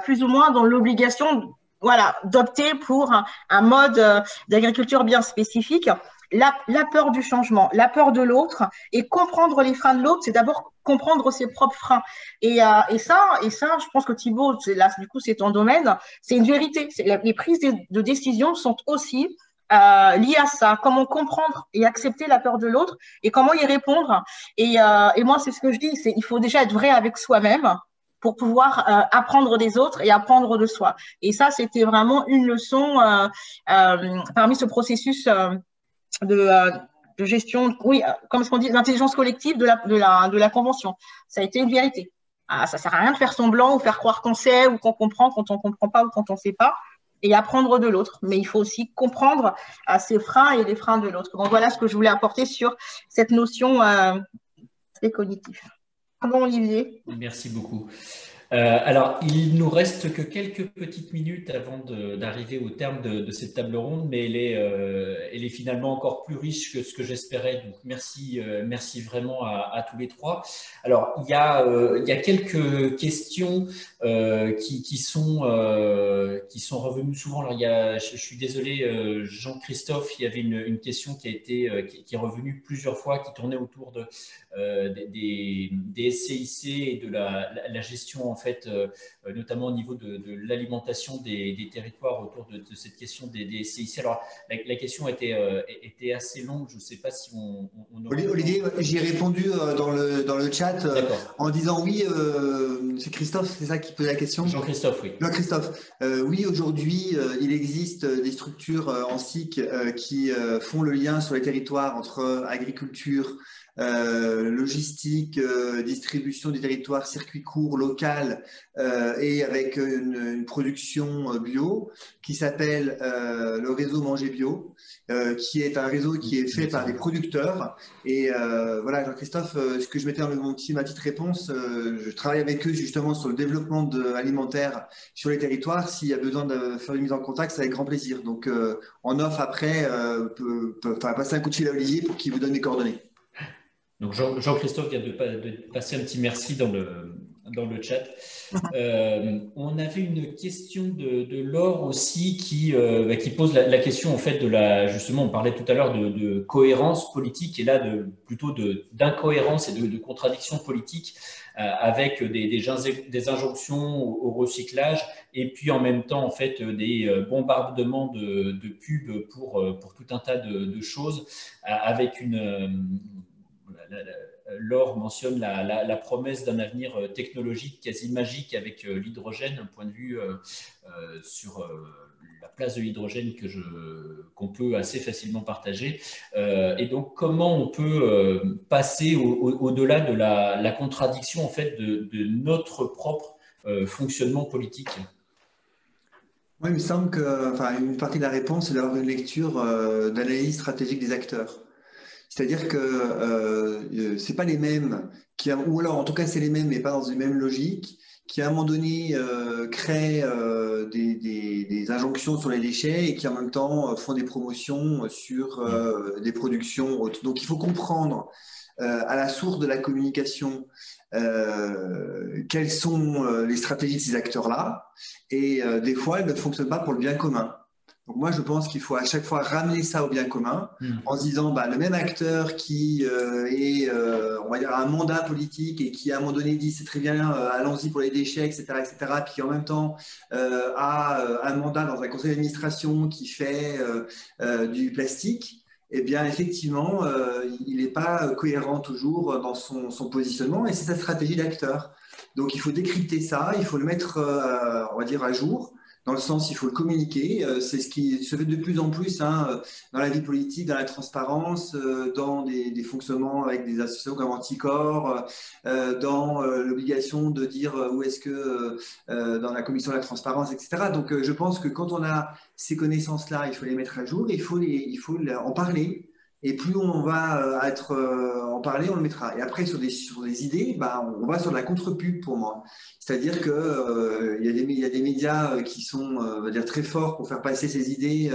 plus ou moins dans l'obligation, voilà, d'opter pour un mode d'agriculture bien spécifique. La peur du changement, la peur de l'autre, et comprendre les freins de l'autre, c'est d'abord comprendre ses propres freins. Et ça, je pense que Thibaut, là, du coup, c'est ton domaine, c'est une vérité. Les prises de décision sont aussi liées à ça. Comment comprendre et accepter la peur de l'autre et comment y répondre. Et moi, c'est ce que je dis, il faut déjà être vrai avec soi-même pour pouvoir apprendre des autres et apprendre de soi. Et ça, c'était vraiment une leçon parmi ce processus de gestion, oui, comme ce qu'on dit, d'intelligence collective de la convention. Ça a été une vérité. Ça sert à rien de faire semblant ou faire croire qu'on sait ou qu'on comprend quand on comprend pas ou quand on sait pas, et apprendre de l'autre. Mais il faut aussi comprendre ses freins et les freins de l'autre. Donc voilà ce que je voulais apporter sur cette notion des cognitifs. Pardon, Olivier. Merci beaucoup. Alors, il nous reste que quelques petites minutes avant d'arriver au terme de cette table ronde, mais elle est finalement encore plus riche que ce que j'espérais. Donc, merci vraiment à tous les trois. Alors, il y a quelques questions qui sont revenues souvent. Alors, je suis désolé, Jean-Christophe, il y avait une question qui est revenue plusieurs fois, qui tournait autour des SCIC et de la gestion, en fait, notamment au niveau de l'alimentation des territoires autour de cette question des SCIC. Alors, la question était assez longue. Je ne sais pas si on Olivier, j'ai répondu dans le chat en disant oui, c'est Christophe, c'est ça qui posait la question. Jean-Christophe, oui. Jean-Christophe, oui, aujourd'hui, il existe des structures en SIC qui font le lien sur les territoires entre agriculture, logistique, distribution du territoire, circuit court, local et avec une production bio qui s'appelle le réseau Manger Bio, qui est un réseau qui est fait par des producteurs. Et voilà, Jean-Christophe, ce que je mettais dans mon petit, ma petite réponse, je travaille avec eux justement sur le développement alimentaire sur les territoires. S'il y a besoin de faire une mise en contact, c'est avec grand plaisir. Donc, en off après, passer un coup de fil à Olivier pour qu'il vous donne les coordonnées. Donc Jean-Christophe vient de passer un petit merci dans le chat. On avait une question de Laure aussi qui pose la question en fait justement, on parlait tout à l'heure de cohérence politique et là plutôt d'incohérence et de contradiction politique avec des injonctions au recyclage et puis en même temps en fait des bombardements de pubs pour tout un tas de choses avec Laure mentionne la promesse d'un avenir technologique quasi magique avec l'hydrogène, un point de vue sur la place de l'hydrogène qu'on peut assez facilement partager. Et donc, comment on peut passer au-delà de la contradiction en fait, de notre propre fonctionnement politique? Oui, il me semble que une partie de la réponse, c'est d'avoir une lecture d'analyse stratégique des acteurs. C'est-à-dire que c'est pas les mêmes, ou alors en tout cas c'est les mêmes, mais pas dans une même logique, qui à un moment donné créent des injonctions sur les déchets et qui en même temps font des promotions sur des productions hautes. Donc il faut comprendre à la source de la communication quelles sont les stratégies de ces acteurs-là, et des fois elles ne fonctionnent pas pour le bien commun. Donc moi, je pense qu'il faut à chaque fois ramener ça au bien commun en se disant le même acteur qui on va dire, a un mandat politique et qui à un moment donné dit c'est très bien, allons-y pour les déchets, etc., puis qui en même temps a un mandat dans un conseil d'administration qui fait du plastique, eh bien effectivement, il n'est pas cohérent toujours dans son positionnement et c'est sa stratégie d'acteur. Donc il faut décrypter ça, il faut le mettre, on va dire, à jour. Dans le sens, il faut le communiquer. C'est ce qui se fait de plus en plus dans la vie politique, dans la transparence, dans des fonctionnements avec des associations comme Anticorps, dans l'obligation de dire où est-ce que dans la commission de la transparence, etc. Donc, je pense que quand on a ces connaissances-là, il faut les mettre à jour, il faut en parler. Et plus on va en parler, on le mettra. Et après, sur des idées, on va sur de la contre-pub pour moi. C'est-à-dire qu'il y a des médias qui sont on va dire, très forts pour faire passer ces idées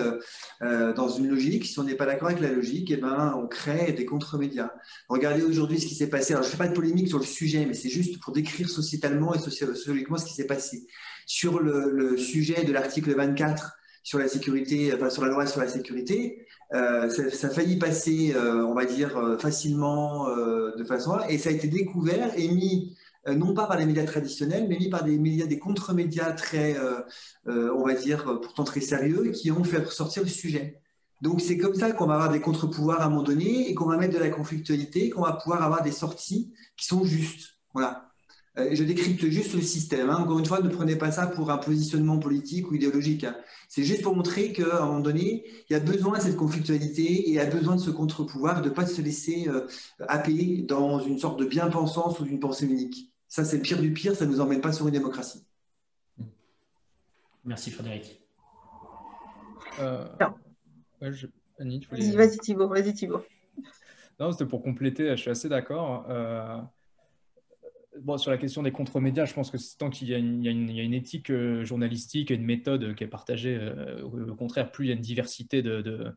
dans une logique. Si on n'est pas d'accord avec la logique, on crée des contre-médias. Regardez aujourd'hui ce qui s'est passé. Alors, je ne fais pas de polémique sur le sujet, mais c'est juste pour décrire sociétalement et sociologiquement ce qui s'est passé. Sur le sujet de l'article 24, sur la sécurité, sur la loi sur la sécurité, ça a failli passer, on va dire, facilement de façon, et ça a été découvert et mis non pas par les médias traditionnels, mais mis par des contre-médias très, on va dire, pourtant très sérieux, qui ont fait ressortir le sujet. Donc c'est comme ça qu'on va avoir des contre-pouvoirs à un moment donné et qu'on va mettre de la conflictualité, qu'on va pouvoir avoir des sorties qui sont justes. Voilà. Je décrypte juste le système. Encore une fois, ne prenez pas ça pour un positionnement politique ou idéologique. C'est juste pour montrer qu'à un moment donné, il y a besoin de cette conflictualité et il y a besoin de ce contre-pouvoir, de ne pas se laisser happer dans une sorte de bien-pensance ou d'une pensée unique. Ça, c'est le pire du pire, ça ne nous emmène pas sur une démocratie. Merci Frédéric. Annie, tu voulais... Vas-y Thibaut, Non, c'était pour compléter, je suis assez d'accord. Bon, sur la question des contre-médias, je pense que tant qu'il y a une éthique journalistique et une méthode qui est partagée, au contraire, plus il y a une diversité de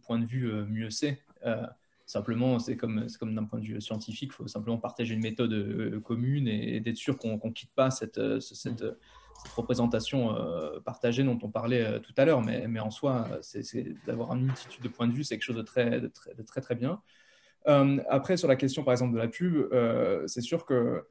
points de vue, mieux c'est. Simplement, c'est comme d'un point de vue scientifique, il faut simplement partager une méthode commune et d'être sûr qu'on ne quitte pas cette représentation partagée dont on parlait tout à l'heure. Mais en soi, c'est d'avoir une multitude de points de vue, c'est quelque chose de très, très bien. Après, sur la question, par exemple, de la pub, c'est sûr que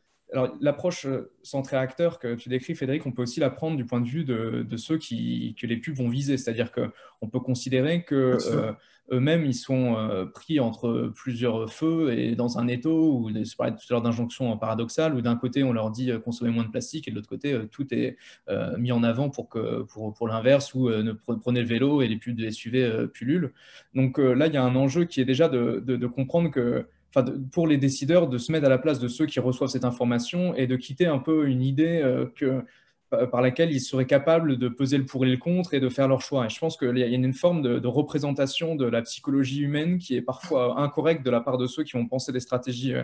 l'approche centrée acteur que tu décris, Frédéric, on peut aussi la prendre du point de vue de ceux que les pubs vont viser. C'est-à-dire qu'on peut considérer qu'eux-mêmes, ils sont pris entre plusieurs feux et dans un étau, ou je parlais tout à l'heure d'injonction paradoxale, où d'un côté, on leur dit consommer moins de plastique, et de l'autre côté, tout est mis en avant pour l'inverse, ou prenez le vélo et les pubs de SUV pullulent. Donc là, il y a un enjeu qui est déjà de comprendre que pour les décideurs, de se mettre à la place de ceux qui reçoivent cette information et de quitter un peu une idée par laquelle ils seraient capables de peser le pour et le contre et de faire leur choix. Et je pense qu'il y a une forme de représentation de la psychologie humaine qui est parfois incorrecte de la part de ceux qui vont penser des stratégies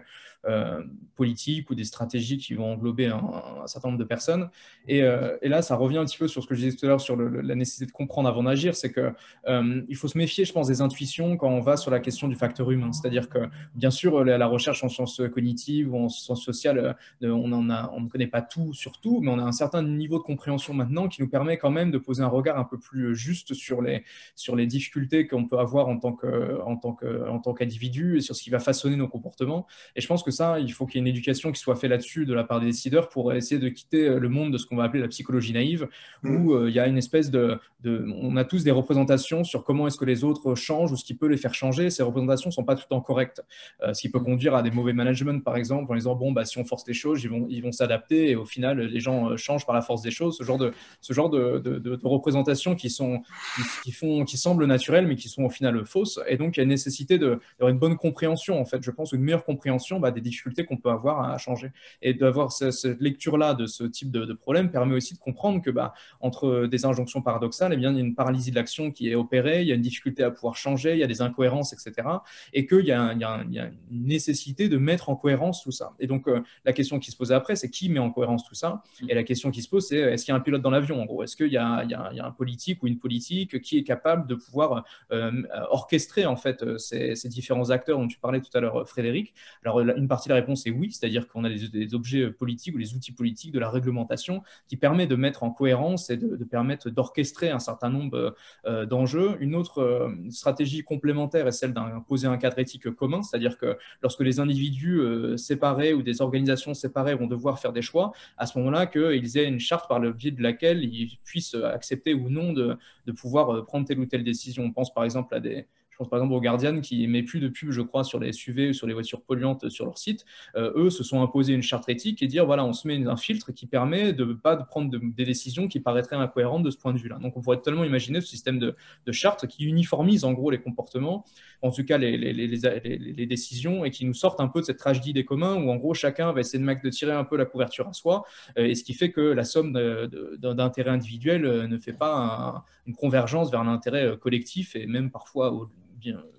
politiques ou des stratégies qui vont englober un certain nombre de personnes. Et là, ça revient un petit peu sur ce que je disais tout à l'heure sur la nécessité de comprendre avant d'agir, c'est qu'il faut se méfier, je pense, des intuitions quand on va sur la question du facteur humain. C'est-à-dire que, bien sûr, la recherche en sciences cognitives ou en sciences sociales, on ne connaît pas tout sur tout, mais on a un certain niveau de compréhension maintenant qui nous permet quand même de poser un regard un peu plus juste sur les difficultés qu'on peut avoir en tant qu'individu et sur ce qui va façonner nos comportements. Et je pense que ça, il faut qu'il y ait une éducation qui soit faite là-dessus de la part des décideurs pour essayer de quitter le monde de ce qu'on va appeler la psychologie naïve, où il y a une espèce on a tous des représentations sur comment est-ce que les autres changent ou ce qui peut les faire changer. Ces représentations ne sont pas tout le temps correctes, ce qui peut conduire à des mauvais management, par exemple, en disant, bon, si on force les choses, ils vont s'adapter et au final, les gens changent par la force des choses, ce genre de représentations qui semblent naturelles, mais qui sont au final fausses. Et donc, il y a une nécessité d'avoir une bonne compréhension, en fait, je pense, une meilleure compréhension des difficultés qu'on peut avoir à changer. Et d'avoir cette lecture-là de ce type de problème permet aussi de comprendre que entre des injonctions paradoxales, il y a une paralysie de l'action qui est opérée, il y a une difficulté à pouvoir changer, il y a des incohérences, etc. Et qu'il y a une nécessité de mettre en cohérence tout ça. Et donc, la question qui se pose après, c'est qui met en cohérence tout ça? Et la question qui se pose, c'est est-ce qu'il y a un pilote dans l'avion, en gros? Est-ce qu'il y a un politique ou une politique qui est capable de pouvoir orchestrer, en fait, ces différents acteurs dont tu parlais tout à l'heure, Frédéric? Alors, une partie de la réponse est oui, c'est-à-dire qu'on a des objets politiques ou les outils politiques de la réglementation qui permet de mettre en cohérence et de permettre d'orchestrer un certain nombre d'enjeux. Une autre stratégie complémentaire est celle d'imposer un cadre éthique commun, c'est-à-dire que lorsque les individus séparés ou des organisations séparées vont devoir faire des choix, à ce moment-là, qu'ils aient une charte par le biais de laquelle ils puissent accepter ou non de pouvoir prendre telle ou telle décision. On pense par exemple je pense par exemple au Guardian qui émet plus de pubs, je crois, sur les SUV ou sur les voitures polluantes sur leur site. Eux se sont imposés une charte éthique et dire voilà, on se met un filtre qui permet de ne pas prendre des décisions qui paraîtraient incohérentes de ce point de vue-là. Donc on pourrait totalement imaginer ce système de charte qui uniformise en gros les comportements, en tout cas les décisions, et qui nous sortent un peu de cette tragédie des communs où en gros chacun va essayer de tirer un peu la couverture à soi, et ce qui fait que la somme d'intérêts individuels ne fait pas une convergence vers l'intérêt collectif, et même parfois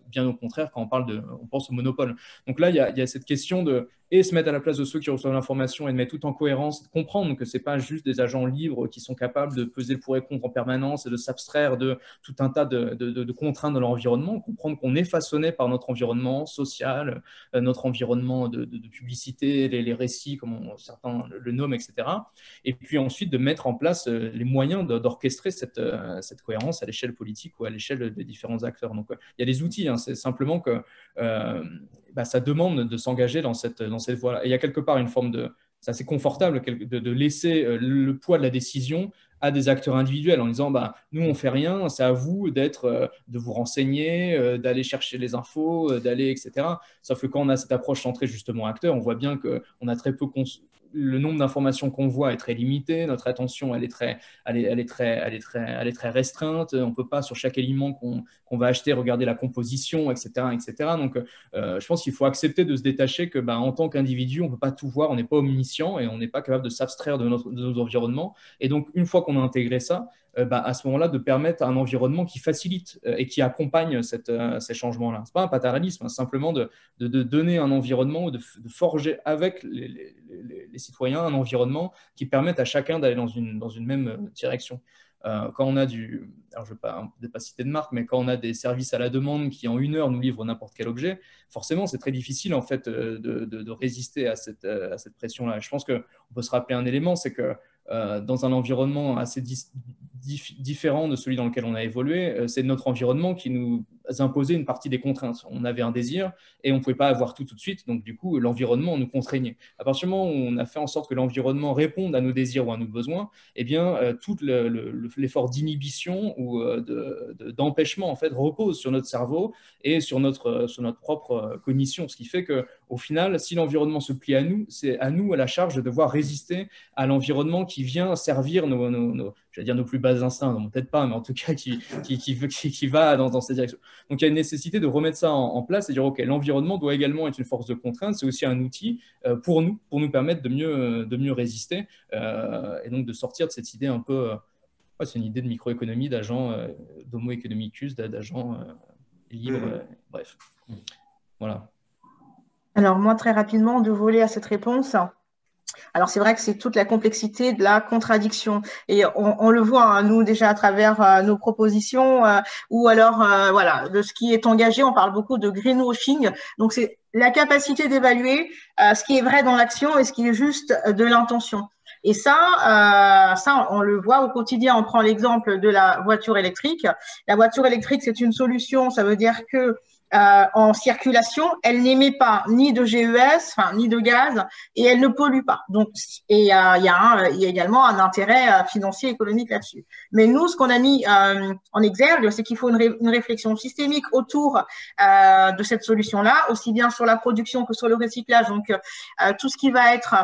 bien au contraire quand on pense au monopole. Donc là, il y a cette question et se mettre à la place de ceux qui reçoivent l'information et de mettre tout en cohérence, de comprendre que ce n'est pas juste des agents libres qui sont capables de peser le pour et contre en permanence et de s'abstraire de tout un tas de contraintes de leur environnement, comprendre qu'on est façonné par notre environnement social, notre environnement de publicité, les récits, comme certains le nomment, etc. Et puis ensuite de mettre en place les moyens d'orchestrer cette cohérence à l'échelle politique ou à l'échelle des différents acteurs. Donc il y a des outils, hein, c'est simplement que ça demande de s'engager dans cette voie-là. Et il y a quelque part une forme c'est assez confortable de laisser le poids de la décision à des acteurs individuels en disant nous on fait rien, c'est à vous de vous renseigner, d'aller chercher les infos, d'aller, etc. Sauf que quand on a cette approche centrée justement acteur, on voit bien qu'on a très peu le nombre d'informations qu'on voit est très limité, notre attention elle est très restreinte, on ne peut pas sur chaque élément qu'on va acheter regarder la composition, etc. Donc je pense qu'il faut accepter de se détacher que en tant qu'individu on ne peut pas tout voir, on n'est pas omniscient et on n'est pas capable de s'abstraire de nos environnements, et donc une fois qu'on a intégré ça, à ce moment-là, de permettre un environnement qui facilite et qui accompagne ces changements-là. Ce n'est pas un paternalisme, c'est simplement de donner un environnement, de forger avec les citoyens un environnement qui permette à chacun d'aller dans une même direction. Quand on a alors je ne vais pas citer de marque, mais quand on a des services à la demande qui en 1 heure nous livrent n'importe quel objet, forcément c'est très difficile en fait de résister à cette pression-là. Je pense qu'on peut se rappeler un élément, c'est que dans un environnement assez différent de celui dans lequel on a évolué, c'est notre environnement qui nous imposait une partie des contraintes. On avait un désir et on ne pouvait pas avoir tout de suite, donc du coup l'environnement nous contraignait. À partir du moment où on a fait en sorte que l'environnement réponde à nos désirs ou à nos besoins, eh bien tout l'effort d'inhibition ou d'empêchement en fait repose sur notre cerveau et sur notre propre cognition, ce qui fait qu'au final, si l'environnement se plie à nous, c'est à nous à la charge de devoir résister à l'environnement qui vient servir nos plus bas instincts, non, peut-être pas, mais en tout cas qui va dans cette direction. Donc il y a une nécessité de remettre ça en place et dire ok, l'environnement doit également être une force de contrainte, c'est aussi un outil pour nous permettre de mieux résister et donc de sortir de cette idée un peu, c'est une idée de microéconomie, d'agents d'homo economicus, d'agents libres, bref. Voilà. Alors moi, très rapidement, 2 volets à cette réponse. Alors, c'est vrai que c'est toute la complexité de la contradiction. Et on le voit, hein, nous, déjà à travers nos propositions, ou alors, voilà, de ce qui est engagé. On parle beaucoup de greenwashing. Donc, c'est la capacité d'évaluer ce qui est vrai dans l'action et ce qui est juste de l'intention. Et ça, on le voit au quotidien. On prend l'exemple de la voiture électrique. La voiture électrique, c'est une solution. Ça veut dire que en circulation, elle n'émet pas ni de GES, ni de gaz, et elle ne pollue pas. Donc, et il y a également un intérêt financier, économique là-dessus. Mais nous, ce qu'on a mis en exergue, c'est qu'il faut une réflexion systémique autour de cette solution-là, aussi bien sur la production que sur le recyclage. Donc, tout ce qui va être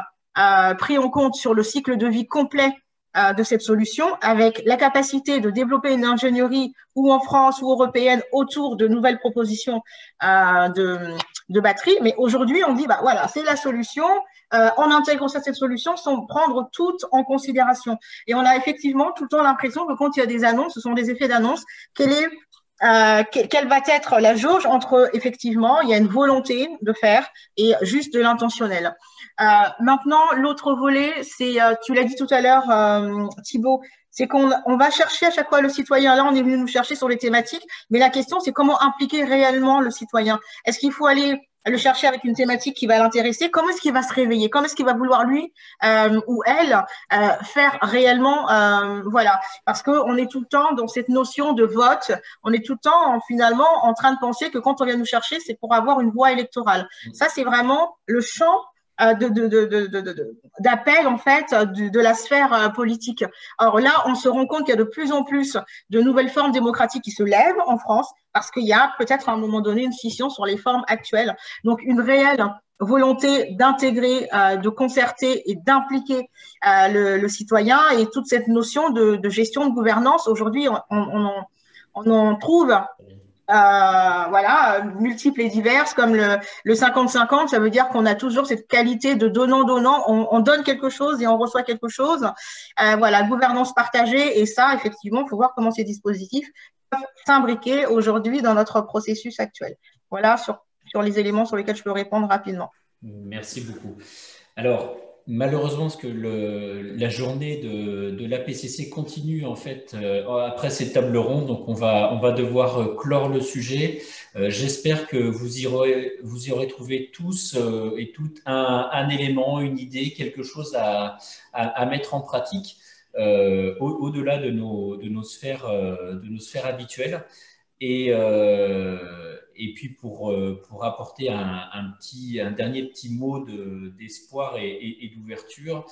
pris en compte sur le cycle de vie complet de cette solution, avec la capacité de développer une ingénierie ou en France ou européenne autour de nouvelles propositions de batteries. Mais aujourd'hui, on dit, bah voilà, c'est la solution. On intègre cette solution sans prendre tout en considération. Et on a effectivement tout le temps l'impression que quand il y a des annonces, ce sont des effets d'annonce. Quelle va être la jauge entre, effectivement, il y a une volonté de faire et juste de l'intentionnel. Maintenant, l'autre volet, c'est, tu l'as dit tout à l'heure, Thibaut, c'est qu'on va chercher à chaque fois le citoyen. Là, on est venu nous chercher sur les thématiques, mais la question, c'est comment impliquer réellement le citoyen. Est-ce qu'il faut aller le chercher avec une thématique qui va l'intéresser? Comment est-ce qu'il va se réveiller? Comment est-ce qu'il va vouloir, lui ou elle, faire réellement, voilà. Parce qu'on est tout le temps dans cette notion de vote, on est tout le temps, finalement, en train de penser que quand on vient nous chercher, c'est pour avoir une voix électorale. Ça, c'est vraiment le champ d'appel en fait de la sphère politique. Alors là, on se rend compte qu'il y a de plus en plus de nouvelles formes démocratiques qui se lèvent en France parce qu'il y a peut-être à un moment donné une scission sur les formes actuelles. Donc une réelle volonté d'intégrer, de concerter et d'impliquer le citoyen et toute cette notion de gestion de gouvernance. Aujourd'hui, on en trouve voilà, multiples et diverses, comme le 50-50, ça veut dire qu'on a toujours cette qualité de donnant-donnant, on donne quelque chose et on reçoit quelque chose. Voilà, gouvernance partagée, et ça, effectivement, il faut voir comment ces dispositifs peuvent s'imbriquer aujourd'hui dans notre processus actuel. Voilà, sur les éléments sur lesquels je peux répondre rapidement. Merci beaucoup. Alors, malheureusement, parce que la journée de l'APCC continue en fait après cette tables rondes, donc on va devoir clore le sujet. J'espère que vous y aurez trouvé tous et toutes un élément, une idée, quelque chose à mettre en pratique au-delà de nos sphères habituelles. Et puis pour apporter un dernier petit mot d'espoir et d'ouverture,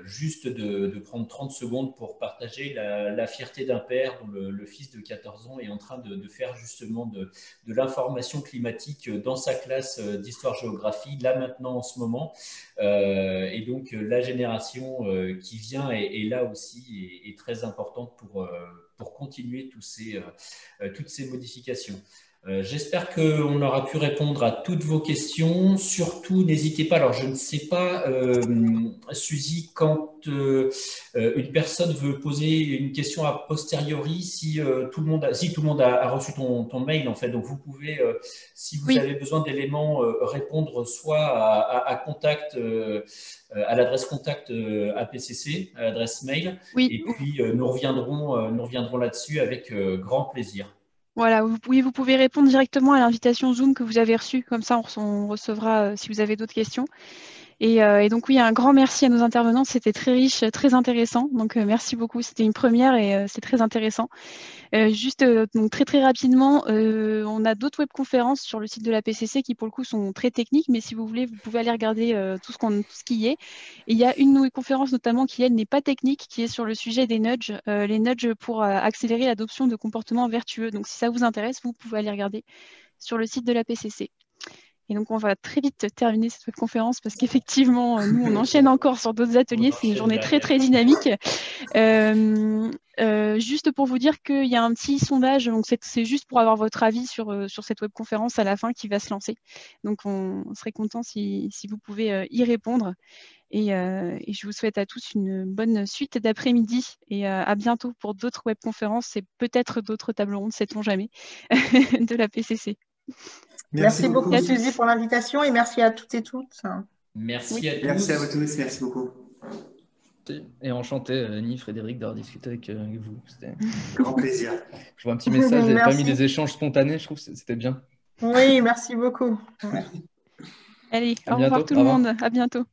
juste de prendre 30 secondes pour partager la fierté d'un père dont le fils de 14 ans est en train de faire justement de l'information climatique dans sa classe d'histoire-géographie, là maintenant en ce moment. Et donc la génération qui vient est là aussi est très importante pour continuer toutes ces modifications. J'espère qu'on aura pu répondre à toutes vos questions. Surtout, n'hésitez pas. Alors, je ne sais pas, Suzy, quand une personne veut poser une question a posteriori, si tout le monde a reçu ton mail, en fait. Donc, vous pouvez, si vous avez besoin d'éléments, répondre soit à contact, à l'adresse contact APCC, à l'adresse mail. Oui. Et puis, nous reviendrons là-dessus avec grand plaisir. Voilà, vous pouvez répondre directement à l'invitation Zoom que vous avez reçue, comme ça on recevra si vous avez d'autres questions. Et donc oui, un grand merci à nos intervenants, c'était très riche, très intéressant, donc merci beaucoup, c'était une première et c'est très intéressant. Donc très rapidement, on a d'autres webconférences sur le site de la PCC qui pour le coup sont très techniques, mais si vous voulez, vous pouvez aller regarder tout ce qui y est. Et il y a une webconférence notamment qui, elle, n'est pas technique, qui est sur le sujet des nudges, les nudges pour accélérer l'adoption de comportements vertueux. Donc si ça vous intéresse, vous pouvez aller regarder sur le site de la PCC. Et donc, on va très vite terminer cette webconférence parce qu'effectivement, nous, on enchaîne encore sur d'autres ateliers. C'est une journée très dynamique. Juste pour vous dire qu'il y a un petit sondage, donc c'est juste pour avoir votre avis sur cette webconférence à la fin qui va se lancer. Donc, on serait content si vous pouvez y répondre. Et je vous souhaite à tous une bonne suite d'après-midi et à bientôt pour d'autres webconférences et peut-être d'autres tables rondes, sait-on jamais, de la PCC. Merci beaucoup, Suzy, pour l'invitation et merci à toutes et toutes. Merci à tous. Merci à vous tous, merci beaucoup. Et enchanté, Annie, Frédéric, d'avoir discuté avec vous. C'était grand plaisir. Je vois un petit message, parmi les échanges spontanés, je trouve que c'était bien. Oui, merci beaucoup. Allez, au revoir tout le monde, à bientôt.